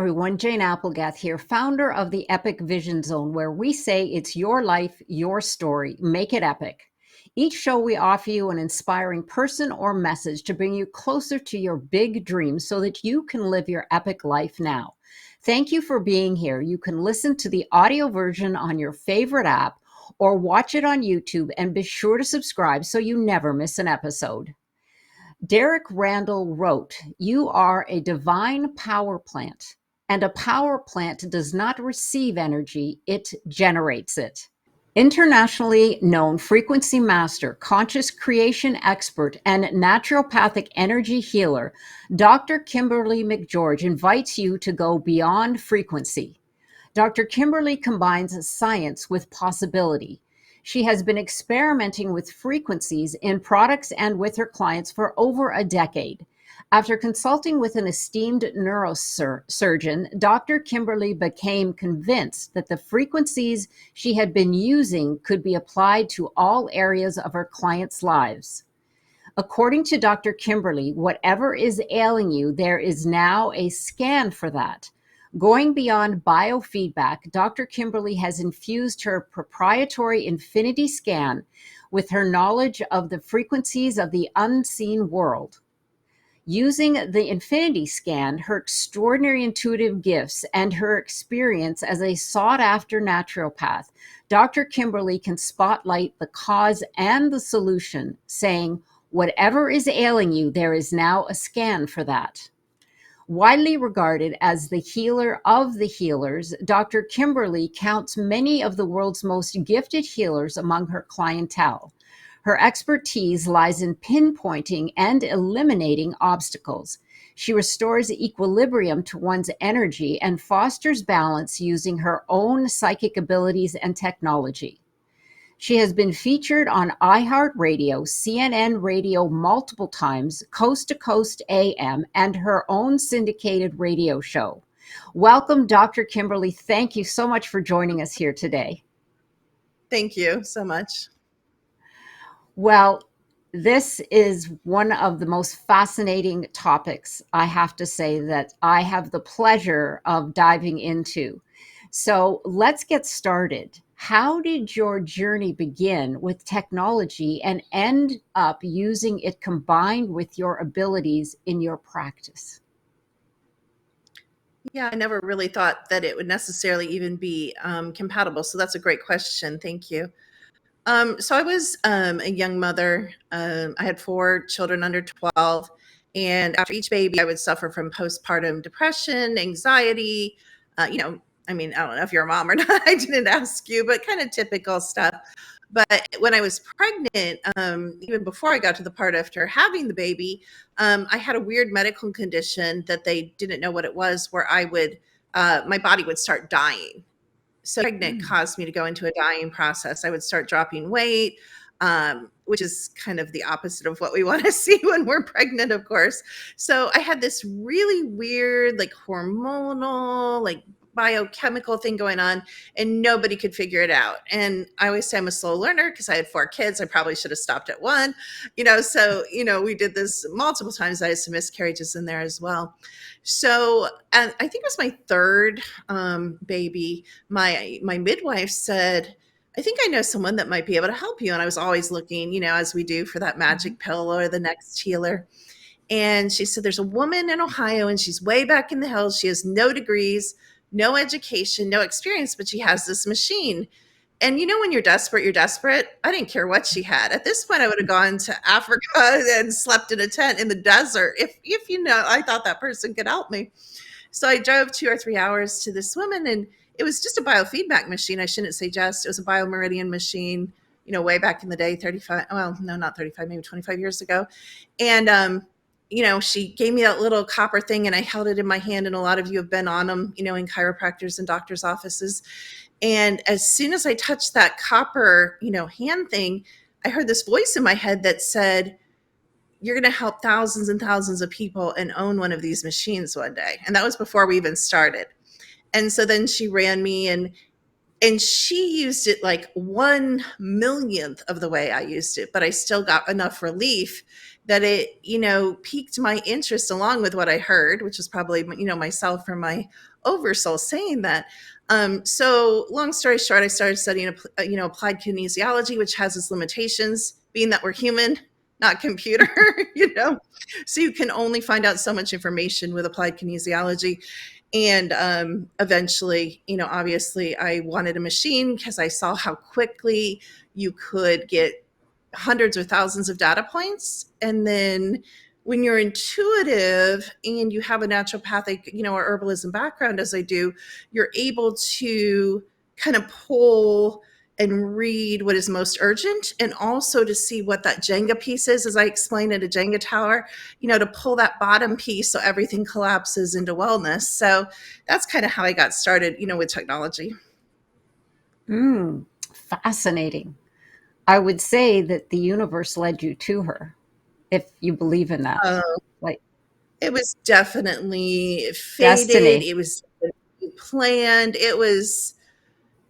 everyone, Jane Applegath here, founder of the Epic Vision Zone, where we say it's your life, your story, make it epic. Each show we offer you an inspiring person or message to bring you closer to your big dreams so that you can live your epic life now. Thank you for being here. You can listen to the audio version on your favorite app or watch it on YouTube, and be sure to subscribe so you never miss an episode. Derek Randall wrote, "You are a divine power plant, and a power plant does not receive energy, it generates it." Internationally known frequency master, conscious creation expert, and naturopathic energy healer, Dr. Kimberly McGeorge invites you to go beyond frequency. Dr. Kimberly combines science with possibility. She has been experimenting with frequencies in products and with her clients for over a decade. After consulting with an esteemed neurosurgeon, Dr. Kimberly became convinced that the frequencies she had been using could be applied to all areas of her clients' lives. According to Dr. Kimberly, whatever is ailing you, there is now a scan for that. Going beyond biofeedback, Dr. Kimberly has infused her proprietary infinity scan with her knowledge of the frequencies of the unseen world. Using the infinity scan, her extraordinary intuitive gifts, and her experience as a sought-after naturopath, Dr. Kimberly can spotlight the cause and the solution, saying, "Whatever is ailing you, there is now a scan for that." Widely regarded as the healer of the healers, Dr. Kimberly counts many of the world's most gifted healers among her clientele. Her expertise lies in pinpointing and eliminating obstacles. She restores equilibrium to one's energy and fosters balance using her own psychic abilities and technology. She has been featured on iHeartRadio, CNN Radio multiple times, Coast to Coast AM, and her own syndicated radio show. Welcome, Dr. Kimberly. Thank you so much for joining us here today. Thank you so much. Well, this is one of the most fascinating topics, I have to say, that I have the pleasure of diving into. So let's get started. How did your journey begin with technology and end up using it combined with your abilities in your practice? Yeah, I never really thought that it would necessarily even be compatible. So that's a great question. Thank you. So I was a young mother. I had 4 children under 12. And after each baby, I would suffer from postpartum depression, anxiety. I mean, I don't know if you're a mom or not. I didn't ask you, but kind of typical stuff. But when I was pregnant, even before I got to the part after having the baby, I had a weird medical condition that they didn't know what it was, where my body would start dying. So pregnant caused me to go into a dying process. I would start dropping weight, which is kind of the opposite of what we want to see when we're pregnant, of course. So I had this really weird, like hormonal, like biochemical thing going on, and nobody could figure it out. And I always say I'm a slow learner because I had 4 kids. I probably should have stopped at one, so, we did this multiple times. I had some miscarriages in there as well. So, and I think it was my third baby. My midwife said, "I think I know someone that might be able to help you." And I was always looking, as we do, for that magic pill or the next healer. And she said, "There's a woman in Ohio, and she's way back in the hills. She has no degrees, no education, no experience, but she has this machine." And when you're desperate, you're desperate. I didn't care what she had. At this point, I would have gone to Africa and slept in a tent in the desert if I thought that person could help me. So I drove 2 or 3 hours to this woman, and it was just a biofeedback machine. I shouldn't say just. It was a biomeridian machine, way back in the day, 35, well, no, not 35, maybe 25 years ago. And, she gave me that little copper thing, and I held it in my hand, and a lot of you have been on them, in chiropractors and doctors' offices. And as soon as I touched that copper, hand thing, I heard this voice in my head that said, "You're going to help thousands and thousands of people and own one of these machines one day." And that was before we even started. And so then she ran me, and she used it like 1/1,000,000th of the way I used it, but I still got enough relief that it, piqued my interest along with what I heard, which was probably, myself from my oversoul saying that. So long story short, I started studying, applied kinesiology, which has its limitations, being that we're human, not computer, so you can only find out so much information with applied kinesiology. And eventually, obviously I wanted a machine because I saw how quickly you could get hundreds or thousands of data points. And then when you're intuitive and you have a naturopathic, or herbalism background, as I do, you're able to kind of pull and read what is most urgent, and also to see what that Jenga piece is, as I explained at a Jenga tower, to pull that bottom piece so everything collapses into wellness. So that's kind of how I got started, with technology. Fascinating. I would say that the universe led you to her, if you believe in that. Uh, Like it was definitely fated. destiny. It was planned. It was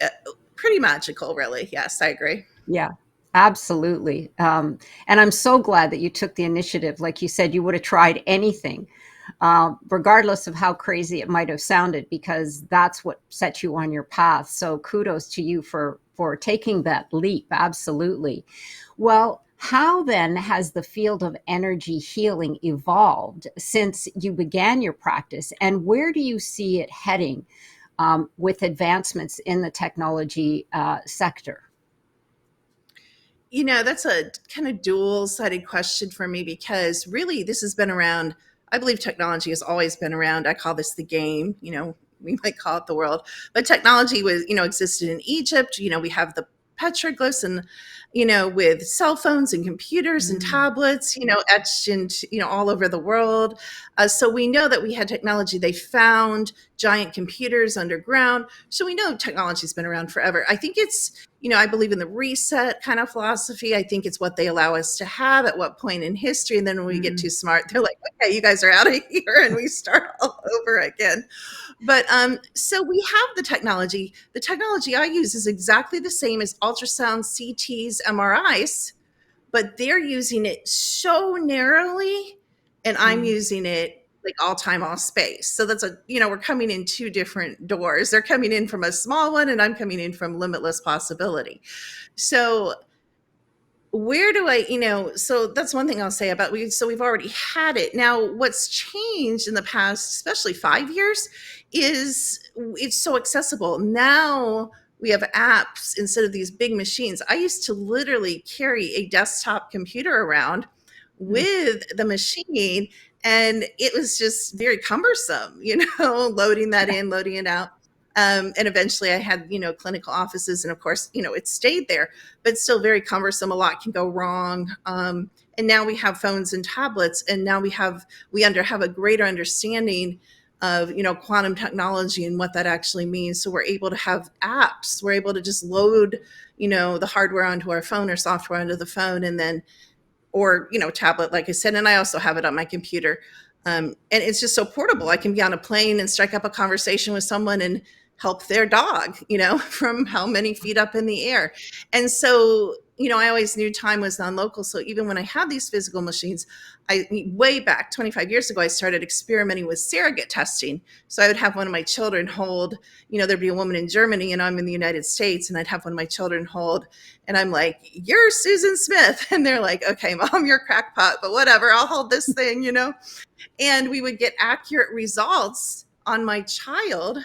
uh, pretty magical, really. Yes, I agree. Yeah, absolutely. And I'm so glad that you took the initiative. Like you said, you would have tried anything, regardless of how crazy it might have sounded, because that's what set you on your path. So kudos to you for taking that leap. Absolutely. Well, how then has the field of energy healing evolved since you began your practice, and where do you see it heading with advancements in the technology sector? That's a kind of dual sided question for me, because really this has been around. I believe technology has always been around. I call this the game, we might call it the world, but technology was, existed in Egypt. We have the petroglyphs, and, with cell phones and computers and Mm, tablets, etched into, all over the world. So we know that we had technology. They found giant computers underground. So we know technology's been around forever. I think it's, I believe in the reset kind of philosophy. I think it's what they allow us to have at what point in history. And then when we get too mm, smart, they're like, okay, you guys are out of here, and we start all over again. But so we have the technology. The technology I use is exactly the same as ultrasound, CTs, MRIs, but they're using it so narrowly, and I'm mm. using it like all time, all space. So that's we're coming in two different doors. They're coming in from a small one, and I'm coming in from limitless possibility. So where do I, so that's one thing I'll say about so we've already had it. Now, what's changed in the past, especially 5 years, is it's so accessible. Now we have apps instead of these big machines. I used to literally carry a desktop computer around Mm. with the machine, and it was just very cumbersome, loading that Yeah. in, loading it out. And eventually I had, clinical offices, and of course, it stayed there, but still very cumbersome. A lot can go wrong. And now we have phones and tablets, and now have a greater understanding of, quantum technology and what that actually means. So we're able to have apps. We're able to just load, the hardware onto our phone or software onto the phone, and then, or, tablet, like I said. And I also have it on my computer. And it's just so portable. I can be on a plane and strike up a conversation with someone and help their dog, from how many feet up in the air. And so, I always knew time was non-local. So even when I had these physical machines, way back 25 years ago, I started experimenting with surrogate testing. So I would have one of my children hold, there'd be a woman in Germany and I'm in the United States, and I'd have one of my children hold, and I'm like, "You're Susan Smith." And they're like, "Okay, mom, you're crackpot, but whatever, I'll hold this thing, And we would get accurate results on my child,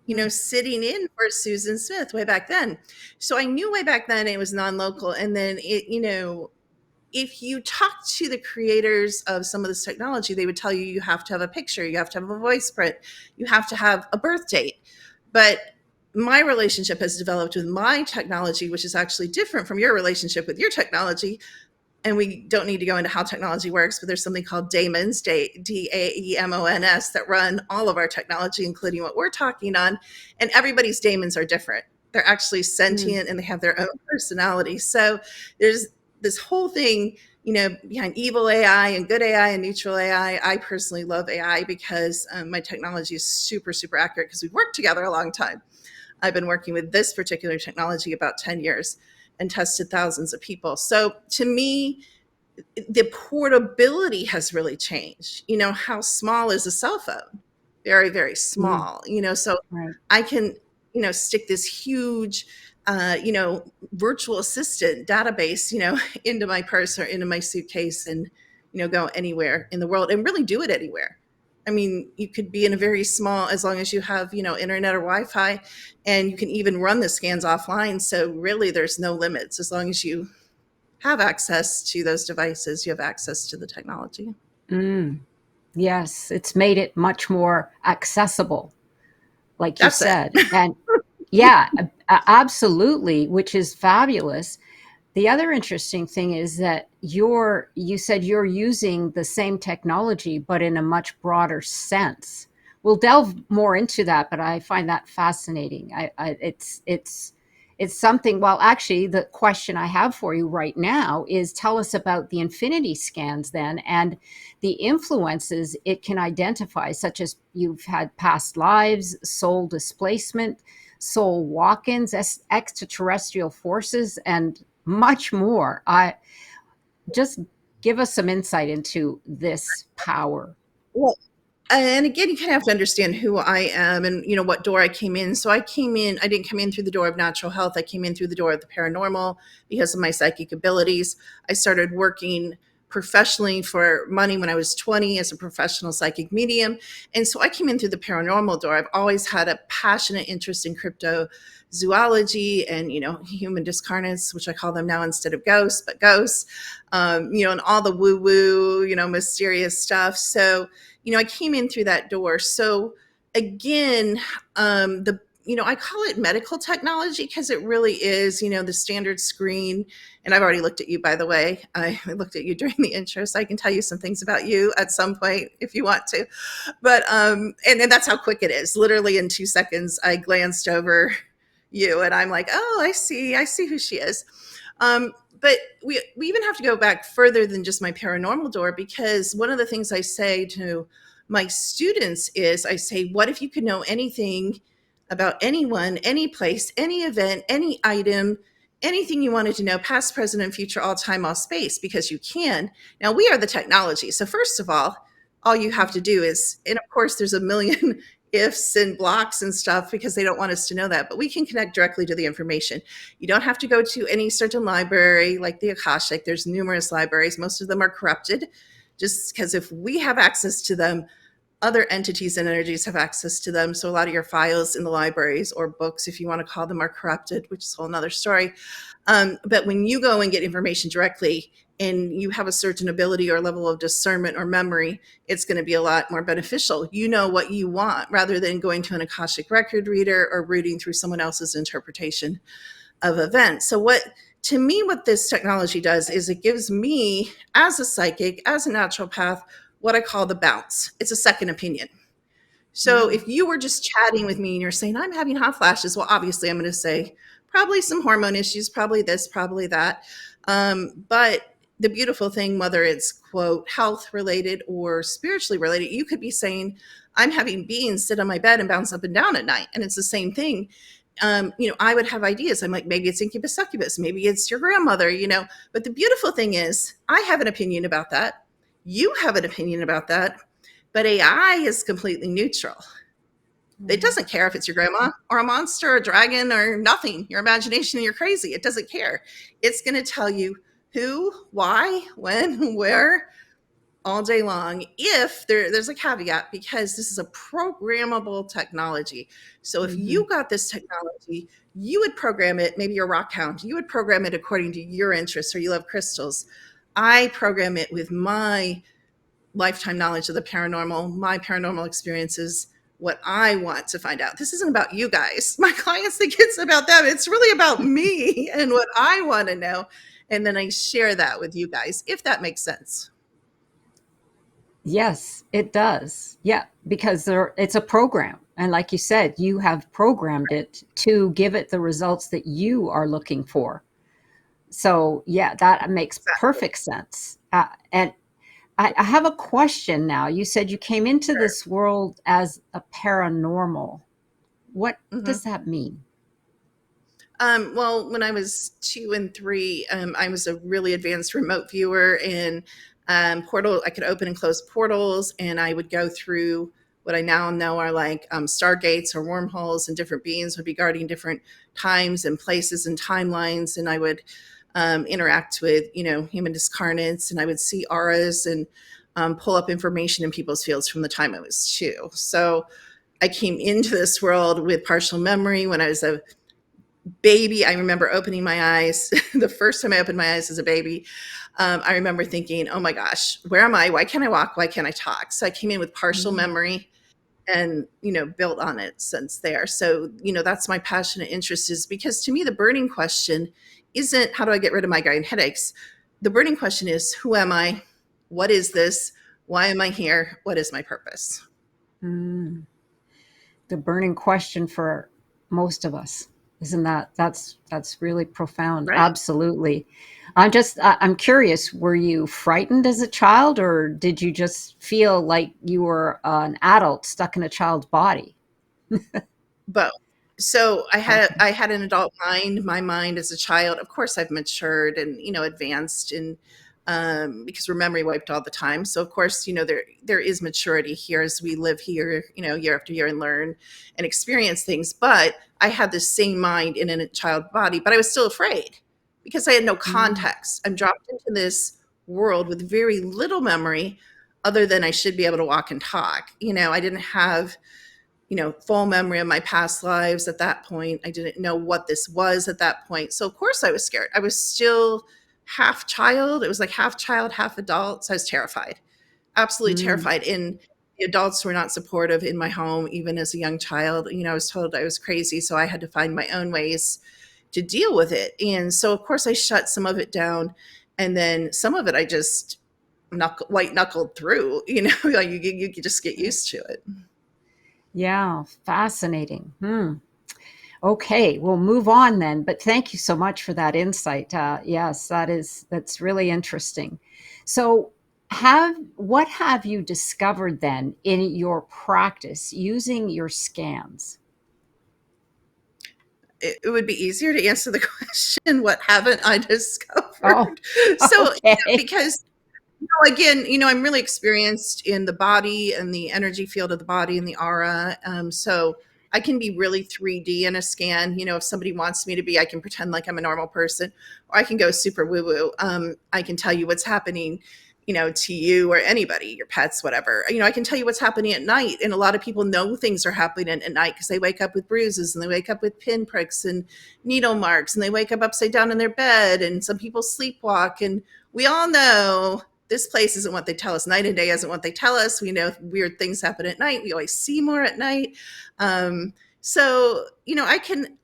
Mm. sitting in for Susan Smith way back then. So I knew way back then it was non-local. And then if you talk to the creators of some of this technology, they would tell you you have to have a picture, you have to have a voice print, you have to have a birth date. But my relationship has developed with my technology, which is actually different from your relationship with your technology. And we don't need to go into how technology works, but there's something called daemons, Daemons, that run all of our technology, including what we're talking on. And everybody's daemons are different. They're actually Mm. sentient, and they have their own personality. So there's this whole thing, behind evil AI and good AI and neutral AI. I personally love AI because my technology is super, super accurate, because we've worked together a long time. I've been working with this particular technology about 10 years and tested thousands of people. So to me, the portability has really changed. How small is a cell phone? very, very Mm, small, you know, so right. I can, you know, stick this huge, you know, virtual assistant database, you know, into my purse or into my suitcase and, you know, go anywhere in the world and really do it anywhere. I mean, you could be in a very small, as long as you have, you know, internet or Wi-Fi, and you can even run the scans offline. So really, there's no limits. As long as you have access to those devices, you have access to the technology. Mm, yes, it's made it much more accessible, like you That's it. said. And yeah, absolutely, which is fabulous. The other interesting thing is that you said you're using the same technology, but in a much broader sense. We'll delve more into that, but I find that fascinating. It's something. Well, actually, the question I have for you right now is tell us about the infinity scans then and the influences it can identify, such as you've had past lives, soul displacement, soul walk-ins, extraterrestrial forces, and much more. I just give us some insight into this power. Well, and again, you kind of have to understand who I am and, you know, what door I came in. So I came in, I didn't come in through the door of natural health. I came in through the door of the paranormal because of my psychic abilities. I started working professionally for money when I was 20 as a professional psychic medium. And so I came in through the paranormal door. I've always had a passionate interest in cryptozoology and, you know, human discarnates, which I call them now instead of ghosts, but ghosts, you know, and all the woo woo, you know, mysterious stuff. So, you know, I came in through that door. So again, the you know, I call it medical technology because it really is, you know, the standard screen. And I've already looked at you, by the way. I looked at you during the intro, so I can tell you some things about you at some point if you want to. But and that's how quick it is. Literally in 2 seconds, I glanced over you, and I'm like, oh, I see who she is. But we even have to go back further than just my paranormal door, because one of the things I say to my students is I say, what if you could know anything about anyone, any place, any event, any item, anything you wanted to know, past, present, and future, all time, all space, because you can. Now, we are the technology. So, first of all you have to do is, and of course, there's a million ifs and blocks and stuff because they don't want us to know that, but we can connect directly to the information. You don't have to go to any certain library like the Akashic. There's numerous libraries. Most of them are corrupted just because if we have access to them, other entities and energies have access to them. So a lot of your files in the libraries or books, if you want to call them, are corrupted, which is a whole nother story. But when you go and get information directly and you have a certain ability or level of discernment or memory, it's going to be a lot more beneficial. You know what you want rather than going to an Akashic record reader or rooting through someone else's interpretation of events. So to me, what this technology does is it gives me, as a psychic, as a naturopath, what I call the bounce. It's a second opinion. So Mm. if you were just chatting with me and you're saying, I'm having hot flashes, well, obviously I'm going to say probably some hormone issues, probably this, probably that. But the beautiful thing, whether it's quote health related or spiritually related, you could be saying, I'm having beings sit on my bed and bounce up and down at night. And it's the same thing. You know, I would have ideas. I'm like, maybe it's incubus succubus, maybe it's your grandmother, you know. But the beautiful thing is, I have an opinion about that. You have an opinion about that. But AI is completely neutral. It Mm. doesn't care if it's your grandma or a monster or a dragon or nothing, your imagination and you're crazy. It doesn't care. It's going to tell you who, why, when, where, all day long. If there's a caveat, because this is a programmable technology. So if Mhm. you got this technology, you would program it, maybe you're a rock hound, you would program it according to your interests, or you love crystals. I program it with my lifetime knowledge of the paranormal, my paranormal experiences, what I want to find out. This isn't about you guys. My clients think it's about them. It's really about me and what I want to know. And then I share that with you guys, if that makes sense. Yes, it does. Yeah, because it's a program. And like you said, you have programmed it to give it the results that you are looking for. So, yeah, that makes Exactly. perfect sense. And I have a question now. You said you came into Sure. this world as a paranormal. What Mm-hmm. does that mean? Well, when I was 2 and 3, I was a really advanced remote viewer and portal. I could open and close portals, and I would go through what I now know are like stargates or wormholes, and different beings would be guarding different times and places and timelines. And I would interact with, human discarnates, and I would see auras and pull up information in people's fields from the time I was 2. So I came into this world with partial memory. When I was a baby, I remember opening my eyes. The first time I opened my eyes as a baby, I remember thinking, oh my gosh, where am I? Why can't I walk? Why can't I talk? So I came in with partial Mm. memory and, built on it since there. So, that's my passion and interest, is because to me, the burning question isn't how do I get rid of migraine headaches? The burning question is, who am I? What is this? Why am I here? What is my purpose? Mm. The burning question for most of us, isn't that's really profound? Right. Absolutely. I'm curious, were you frightened as a child, or did you just feel like you were an adult stuck in a child's body? Both. So I had Okay. I had an adult mind. My mind as a child, of course, I've matured and advanced, and because we're memory wiped all the time. So of course, there is maturity here as we live here, year after year, and learn and experience things. But I had the same mind in a child body, but I was still afraid because I had no Mm. context. I'm dropped into this world with very little memory, other than I should be able to walk and talk. I didn't have full memory of my past lives at that point. I didn't know what this was at that point. So of course I was scared. I was still half child. It was like half child, half adult. So I was terrified, absolutely Mm. terrified. And the adults were not supportive in my home, even as a young child. I was told I was crazy. So I had to find my own ways to deal with it. And so of course I shut some of it down. And then some of it I just white knuckled through, like you just get used to it. Yeah, fascinating. Okay, we'll move on then. But thank you so much for that insight. Yes, that's really interesting. So, what have you discovered then in your practice using your scans? It would be easier to answer the question, what haven't I Oh, discovered? So, okay. because again, I'm really experienced in the body and the energy field of the body and the aura. So I can be really 3D in a scan. If somebody wants me to be, I can pretend like I'm a normal person, or I can go super woo woo. I can tell you what's happening, to you or anybody, your pets, whatever. I can tell you what's happening at night. And a lot of people know things are happening at night because they wake up with bruises, and they wake up with pinpricks and needle marks, and they wake up upside down in their bed. And some people sleepwalk. And we all know this place isn't what they tell us. Night and day isn't what they tell us. We know weird things happen at night. We always see more at night. So, I can,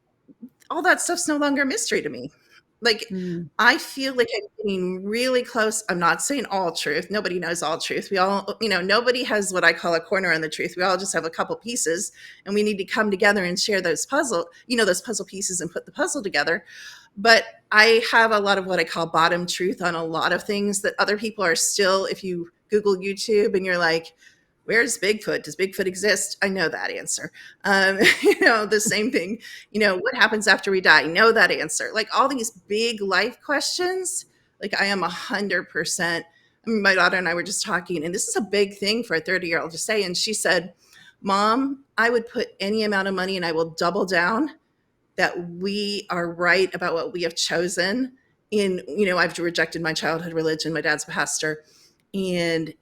all that stuff's no longer a mystery to me. Like, Mm. I feel like I'm getting really close. I'm not saying all truth. Nobody knows all truth. We all, nobody has what I call a corner on the truth. We all just have a couple pieces, and we need to come together and share those puzzle pieces, and put the puzzle together. But I have a lot of what I call bottom truth on a lot of things that other people are still, if you Google YouTube and you're like, where's Bigfoot? Does Bigfoot exist? I know that answer. The same thing, what happens after we die? I know that answer. Like all these big life questions, like I am 100%. I mean, my daughter and I were just talking, and this is a big thing for a 30-year-old to say. And she said, Mom, I would put any amount of money and I will double down that we are right about what we have chosen. I've rejected my childhood religion. My dad's a pastor. And,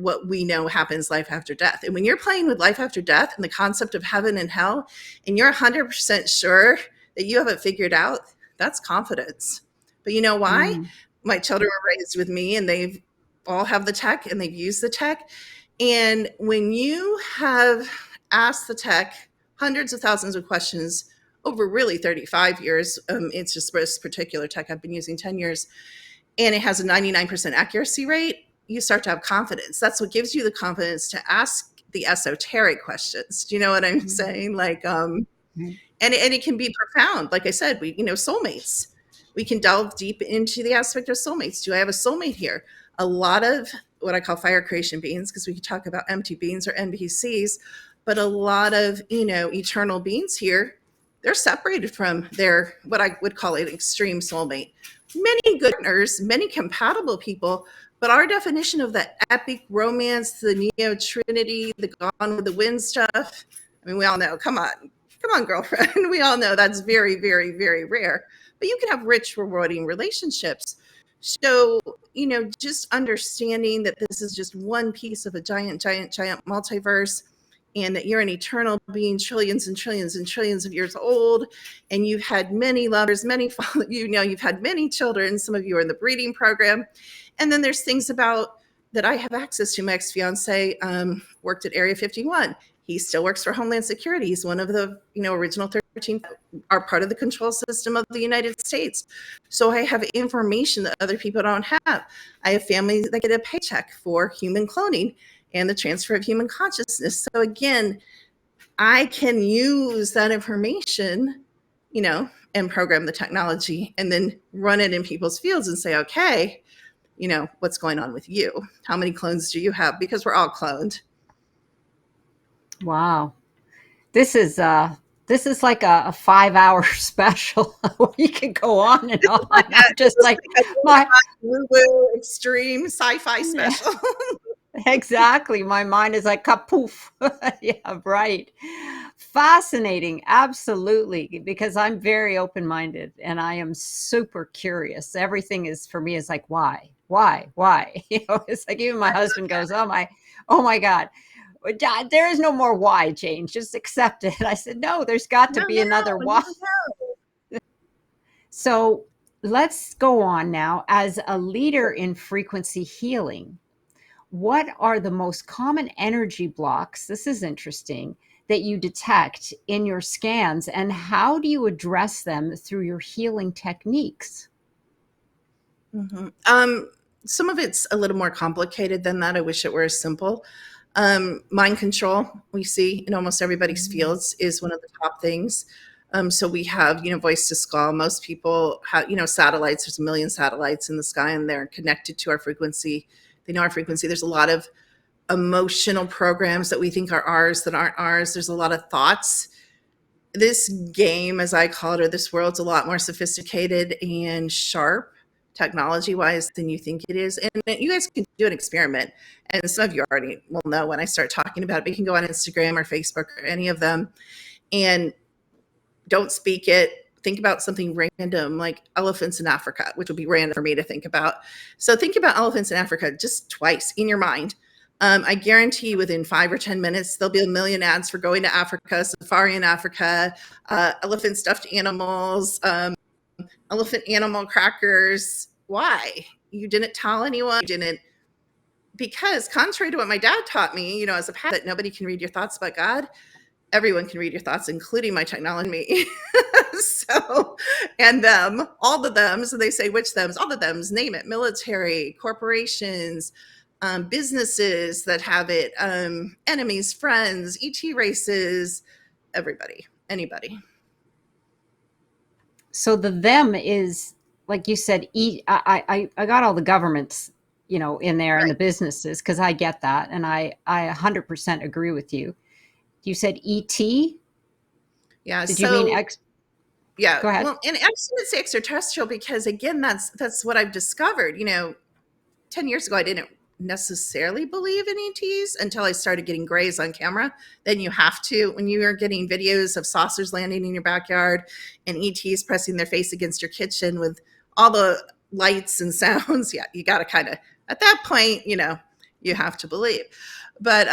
what we know happens life after death. And when you're playing with life after death and the concept of heaven and hell, and you're 100% sure that you have it figured out, that's confidence. But you know why? Mm. My children were raised with me, and they've all have the tech, and they've used the tech. And when you have asked the tech hundreds of thousands of questions over really 35 years, it's just this particular tech I've been using 10 years, and it has a 99% accuracy rate, you start to have confidence. That's what gives you the confidence to ask the esoteric questions. Do you know what I'm Mm. saying? Like, Right. and it can be profound. Like I said, soulmates. We can delve deep into the aspect of soulmates. Do I have a soulmate here? A lot of what I call fire creation beings, because we could talk about empty beings or NPCs, but a lot of, eternal beings here they're separated from their, what I would call an extreme soulmate. Many good partners, many compatible people, but our definition of the epic romance, the neo trinity, the Gone with the Wind stuff, I mean, we all know, come on, girlfriend. We all know that's very, very, very rare. But you can have rich, rewarding relationships. So, just understanding that this is just one piece of a giant, giant, giant multiverse, and that you're an eternal being, trillions and trillions and trillions of years old, and you've had many lovers, you've had many children. Some of you are in the breeding program. And then there's things about that I have access to. My ex-fiance worked at Area 51. He still works for Homeland Security. He's one of the original 13 are part of the control system of the United States. So I have information that other people don't have. I have families that get a paycheck for human cloning and the transfer of human consciousness. So again, I can use that information, and program the technology and then run it in people's fields and say, okay, what's going on with you? How many clones do you have? Because we're all cloned. Wow. This is like a 5-hour special. We can go on and on. I'm just like my woo-woo extreme sci-fi special. Exactly. My mind is like kapoof. Yeah, right. Fascinating. Absolutely. Because I'm very open-minded and I am super curious. Everything is for me is like, why? It's like even my husband goes, oh my God. There is no more why, Jane. Just accept it. I said, no, there's got to be another why. So let's go on now. As a leader in frequency healing, what are the most common energy blocks? This is interesting that you detect in your scans, and how do you address them through your healing techniques? Some of it's a little more complicated than that. I wish it were as simple. Mind control, we see in almost everybody's fields, is one of the top things. So we have, voice to skull. Most people have, satellites. There's a million satellites in the sky, and they're connected to our frequency. They know our frequency. There's a lot of emotional programs that we think are ours that aren't ours. There's a lot of thoughts. This game, as I call it, or this world's a lot more sophisticated and sharp technology-wise than you think it is. And you guys can do an experiment. And some of you already will know when I start talking about it, but you can go on Instagram or Facebook or any of them and don't speak it. Think about something random like elephants in Africa, which would be random for me to think about. So think about elephants in Africa just twice in your mind. I guarantee you within 5 or 10 minutes, there'll be a million ads for going to Africa, safari in Africa, elephant stuffed animals, elephant animal crackers. Why? You didn't tell anyone. You didn't, because contrary to what my dad taught me, as a pet, that nobody can read your thoughts but God. Everyone can read your thoughts, including my technology. So, and them, all the thems, so they say which thems, all the thems, name it, military, corporations, businesses that have it, enemies, friends, ET races, everybody, anybody. So the them is, like you said, I got all the governments, in there, and the businesses, because I get that. And I 100% agree with you. You said ET? Yeah. Did you mean X? Yeah. Go ahead. Well, and I would say extraterrestrial because, again, that's what I've discovered. 10 years ago, I didn't necessarily believe in ETs until I started getting grays on camera. Then you have to, when you are getting videos of saucers landing in your backyard and ETs pressing their face against your kitchen with all the lights and sounds. Yeah, you got to kind of, at that point, you have to believe. But,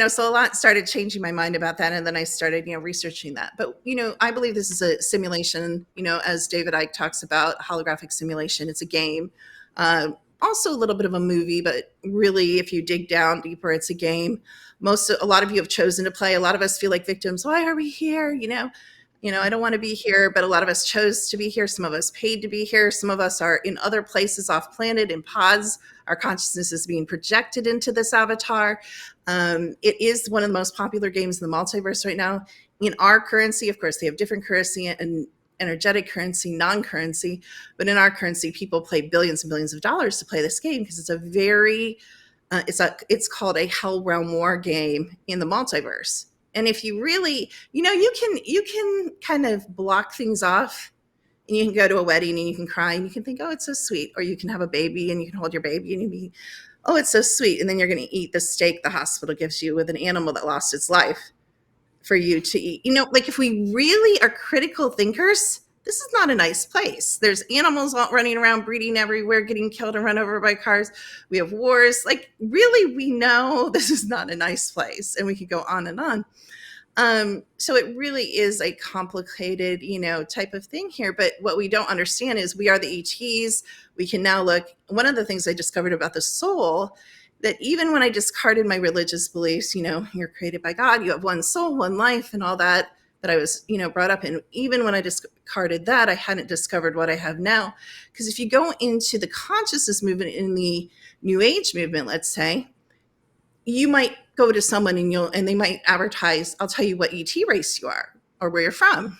so a lot started changing my mind about that. And then I started, researching that. But, I believe this is a simulation, as David Icke talks about, holographic simulation. It's a game. Also a little bit of a movie, but really, if you dig down deeper, it's a game. A lot of you have chosen to play. A lot of us feel like victims. Why are we here? I don't want to be here, but a lot of us chose to be here. Some of us paid to be here. Some of us are in other places off planet in pods. Our consciousness is being projected into this avatar. It is one of the most popular games in the multiverse right now. In our currency, of course, they have different currency and energetic currency, non-currency, but in our currency, people pay billions and billions of dollars to play this game because it's a very, it's called a Hell Realm War game in the multiverse. And if you really, you can kind of block things off, and you can go to a wedding and you can cry and you can think, oh, it's so sweet. Or you can have a baby and you can hold your baby and you be, oh, it's so sweet. And then you're going to eat the steak the hospital gives you with an animal that lost its life for you to eat. Like if we really are critical thinkers, this is not a nice place. There's animals all running around, breeding everywhere, getting killed and run over by cars. We have wars. Like, really, we know this is not a nice place, and we could go on and on. So it really is a complicated, type of thing here. But what we don't understand is we are the ETs. We can now look. One of the things I discovered about the soul, that even when I discarded my religious beliefs, you're created by God, you have one soul, one life, and all that I was, brought up in. Even when I discarded that, I hadn't discovered what I have now. Because if you go into the consciousness movement in the New Age movement, let's say, you might go to someone and they might advertise, I'll tell you what ET race you are or where you're from.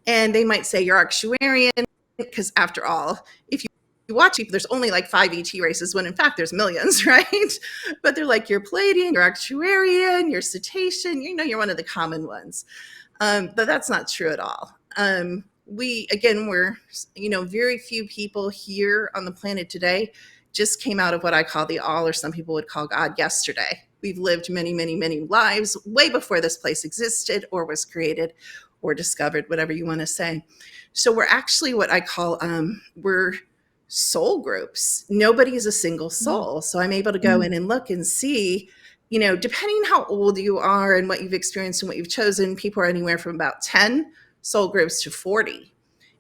And they might say you're Actuarian, because after all, if you watch people, there's only like 5 ET races, when in fact there's millions, right? But they're like, you're Palladian, you're Actuarian, you're Cetacean, you're one of the common ones. But that's not true at all. We're, very few people here on the planet today just came out of what I call the all, or some people would call God, yesterday. We've lived many, many, many lives way before this place existed or was created or discovered, whatever you want to say. So we're actually what I call, we're soul groups. Nobody is a single soul. So I'm able to go in and look and see, depending how old you are and what you've experienced and what you've chosen, people are anywhere from about 10 soul groups to 40.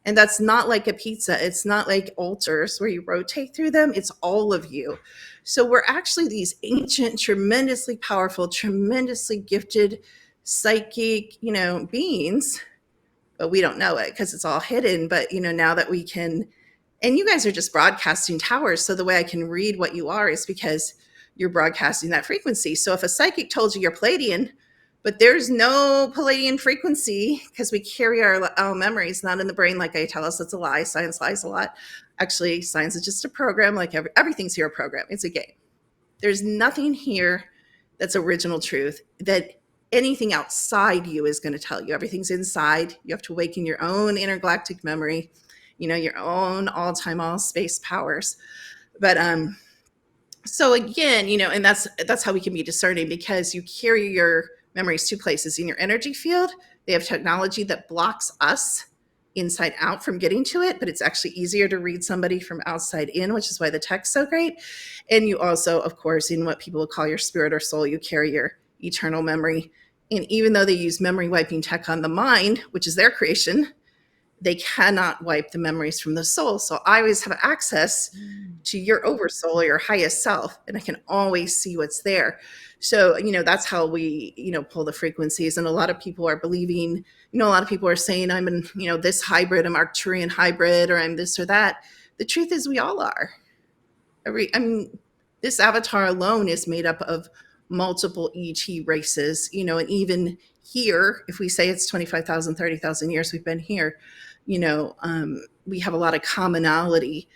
And that's not like a pizza. It's not like altars where you rotate through them. It's all of you. So we're actually these ancient, tremendously powerful, tremendously gifted psychic, beings, but we don't know it because it's all hidden. But, now that we can, and you guys are just broadcasting towers. So the way I can read what you are is because you're broadcasting that frequency. So if a psychic told you you're Palladian, but there's no Palladian frequency, because we carry our memories not in the brain, like I tell us, that's a lie. Science lies a lot. Actually, science is just a program. Like everything's here a program. It's a game. There's nothing here that's original truth that anything outside you is going to tell you. Everything's inside. You have to awaken your own intergalactic memory, your own all-time, all-space powers. But so again, and that's how we can be discerning, because you carry your memories 2 places. In your energy field, they have technology that blocks us inside out from getting to it, but it's actually easier to read somebody from outside in, which is why the tech's so great. And you also, of course, in what people call your spirit or soul, you carry your eternal memory. And even though they use memory wiping tech on the mind, which is their creation, they cannot wipe the memories from the soul. So I always have access to your oversoul or your highest self, and I can always see what's there. So, that's how we, pull the frequencies. And a lot of people are believing, a lot of people are saying I'm in, this hybrid, I'm Arcturian hybrid, or I'm this or that. The truth is we all are. This avatar alone is made up of multiple ET races, and even here, if we say it's 25,000, 30,000 years we've been here, we have a lot of commonality,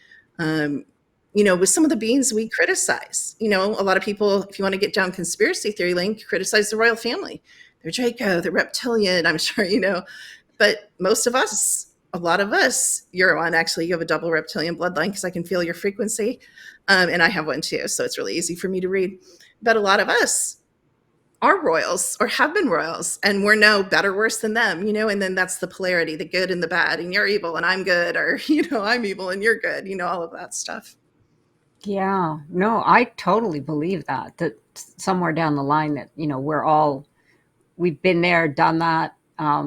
with some of the beings we criticize. A lot of people, if you want to get down conspiracy theory link, criticize the royal family. They're Draco, they're reptilian, I'm sure, but most of us, a lot of us, you're on, actually, you have a double reptilian bloodline, because I can feel your frequency. And I have one too, so it's really easy for me to read. But a lot of us are royals or have been royals, and we're no better, worse than them, and then that's the polarity, the good and the bad, and you're evil and I'm good, or, I'm evil and you're good, all of that stuff. Yeah, no, I totally believe that somewhere down the line that, we've been there, done that.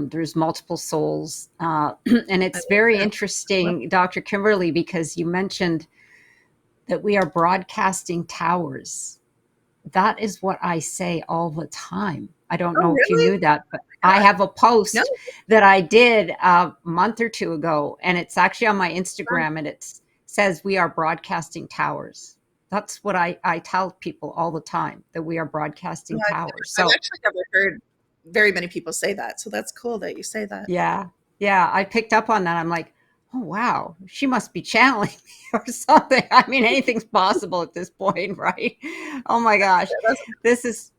There's multiple souls. And it's very interesting, Dr. Kimberly, because you mentioned that we are broadcasting towers. That is what I say all the time. I don't know if you Really? knew that, but I have a post that I did a month or 2 ago, and it's actually on my Instagram, and it says we are broadcasting towers. That's what I tell people all the time, that we are broadcasting towers. I've actually never heard very many people say that. So that's cool that you say that. Yeah. I picked up on that. I'm like, oh, wow, she must be channeling me or something. I mean, anything's possible at this point, right? Oh my gosh. This is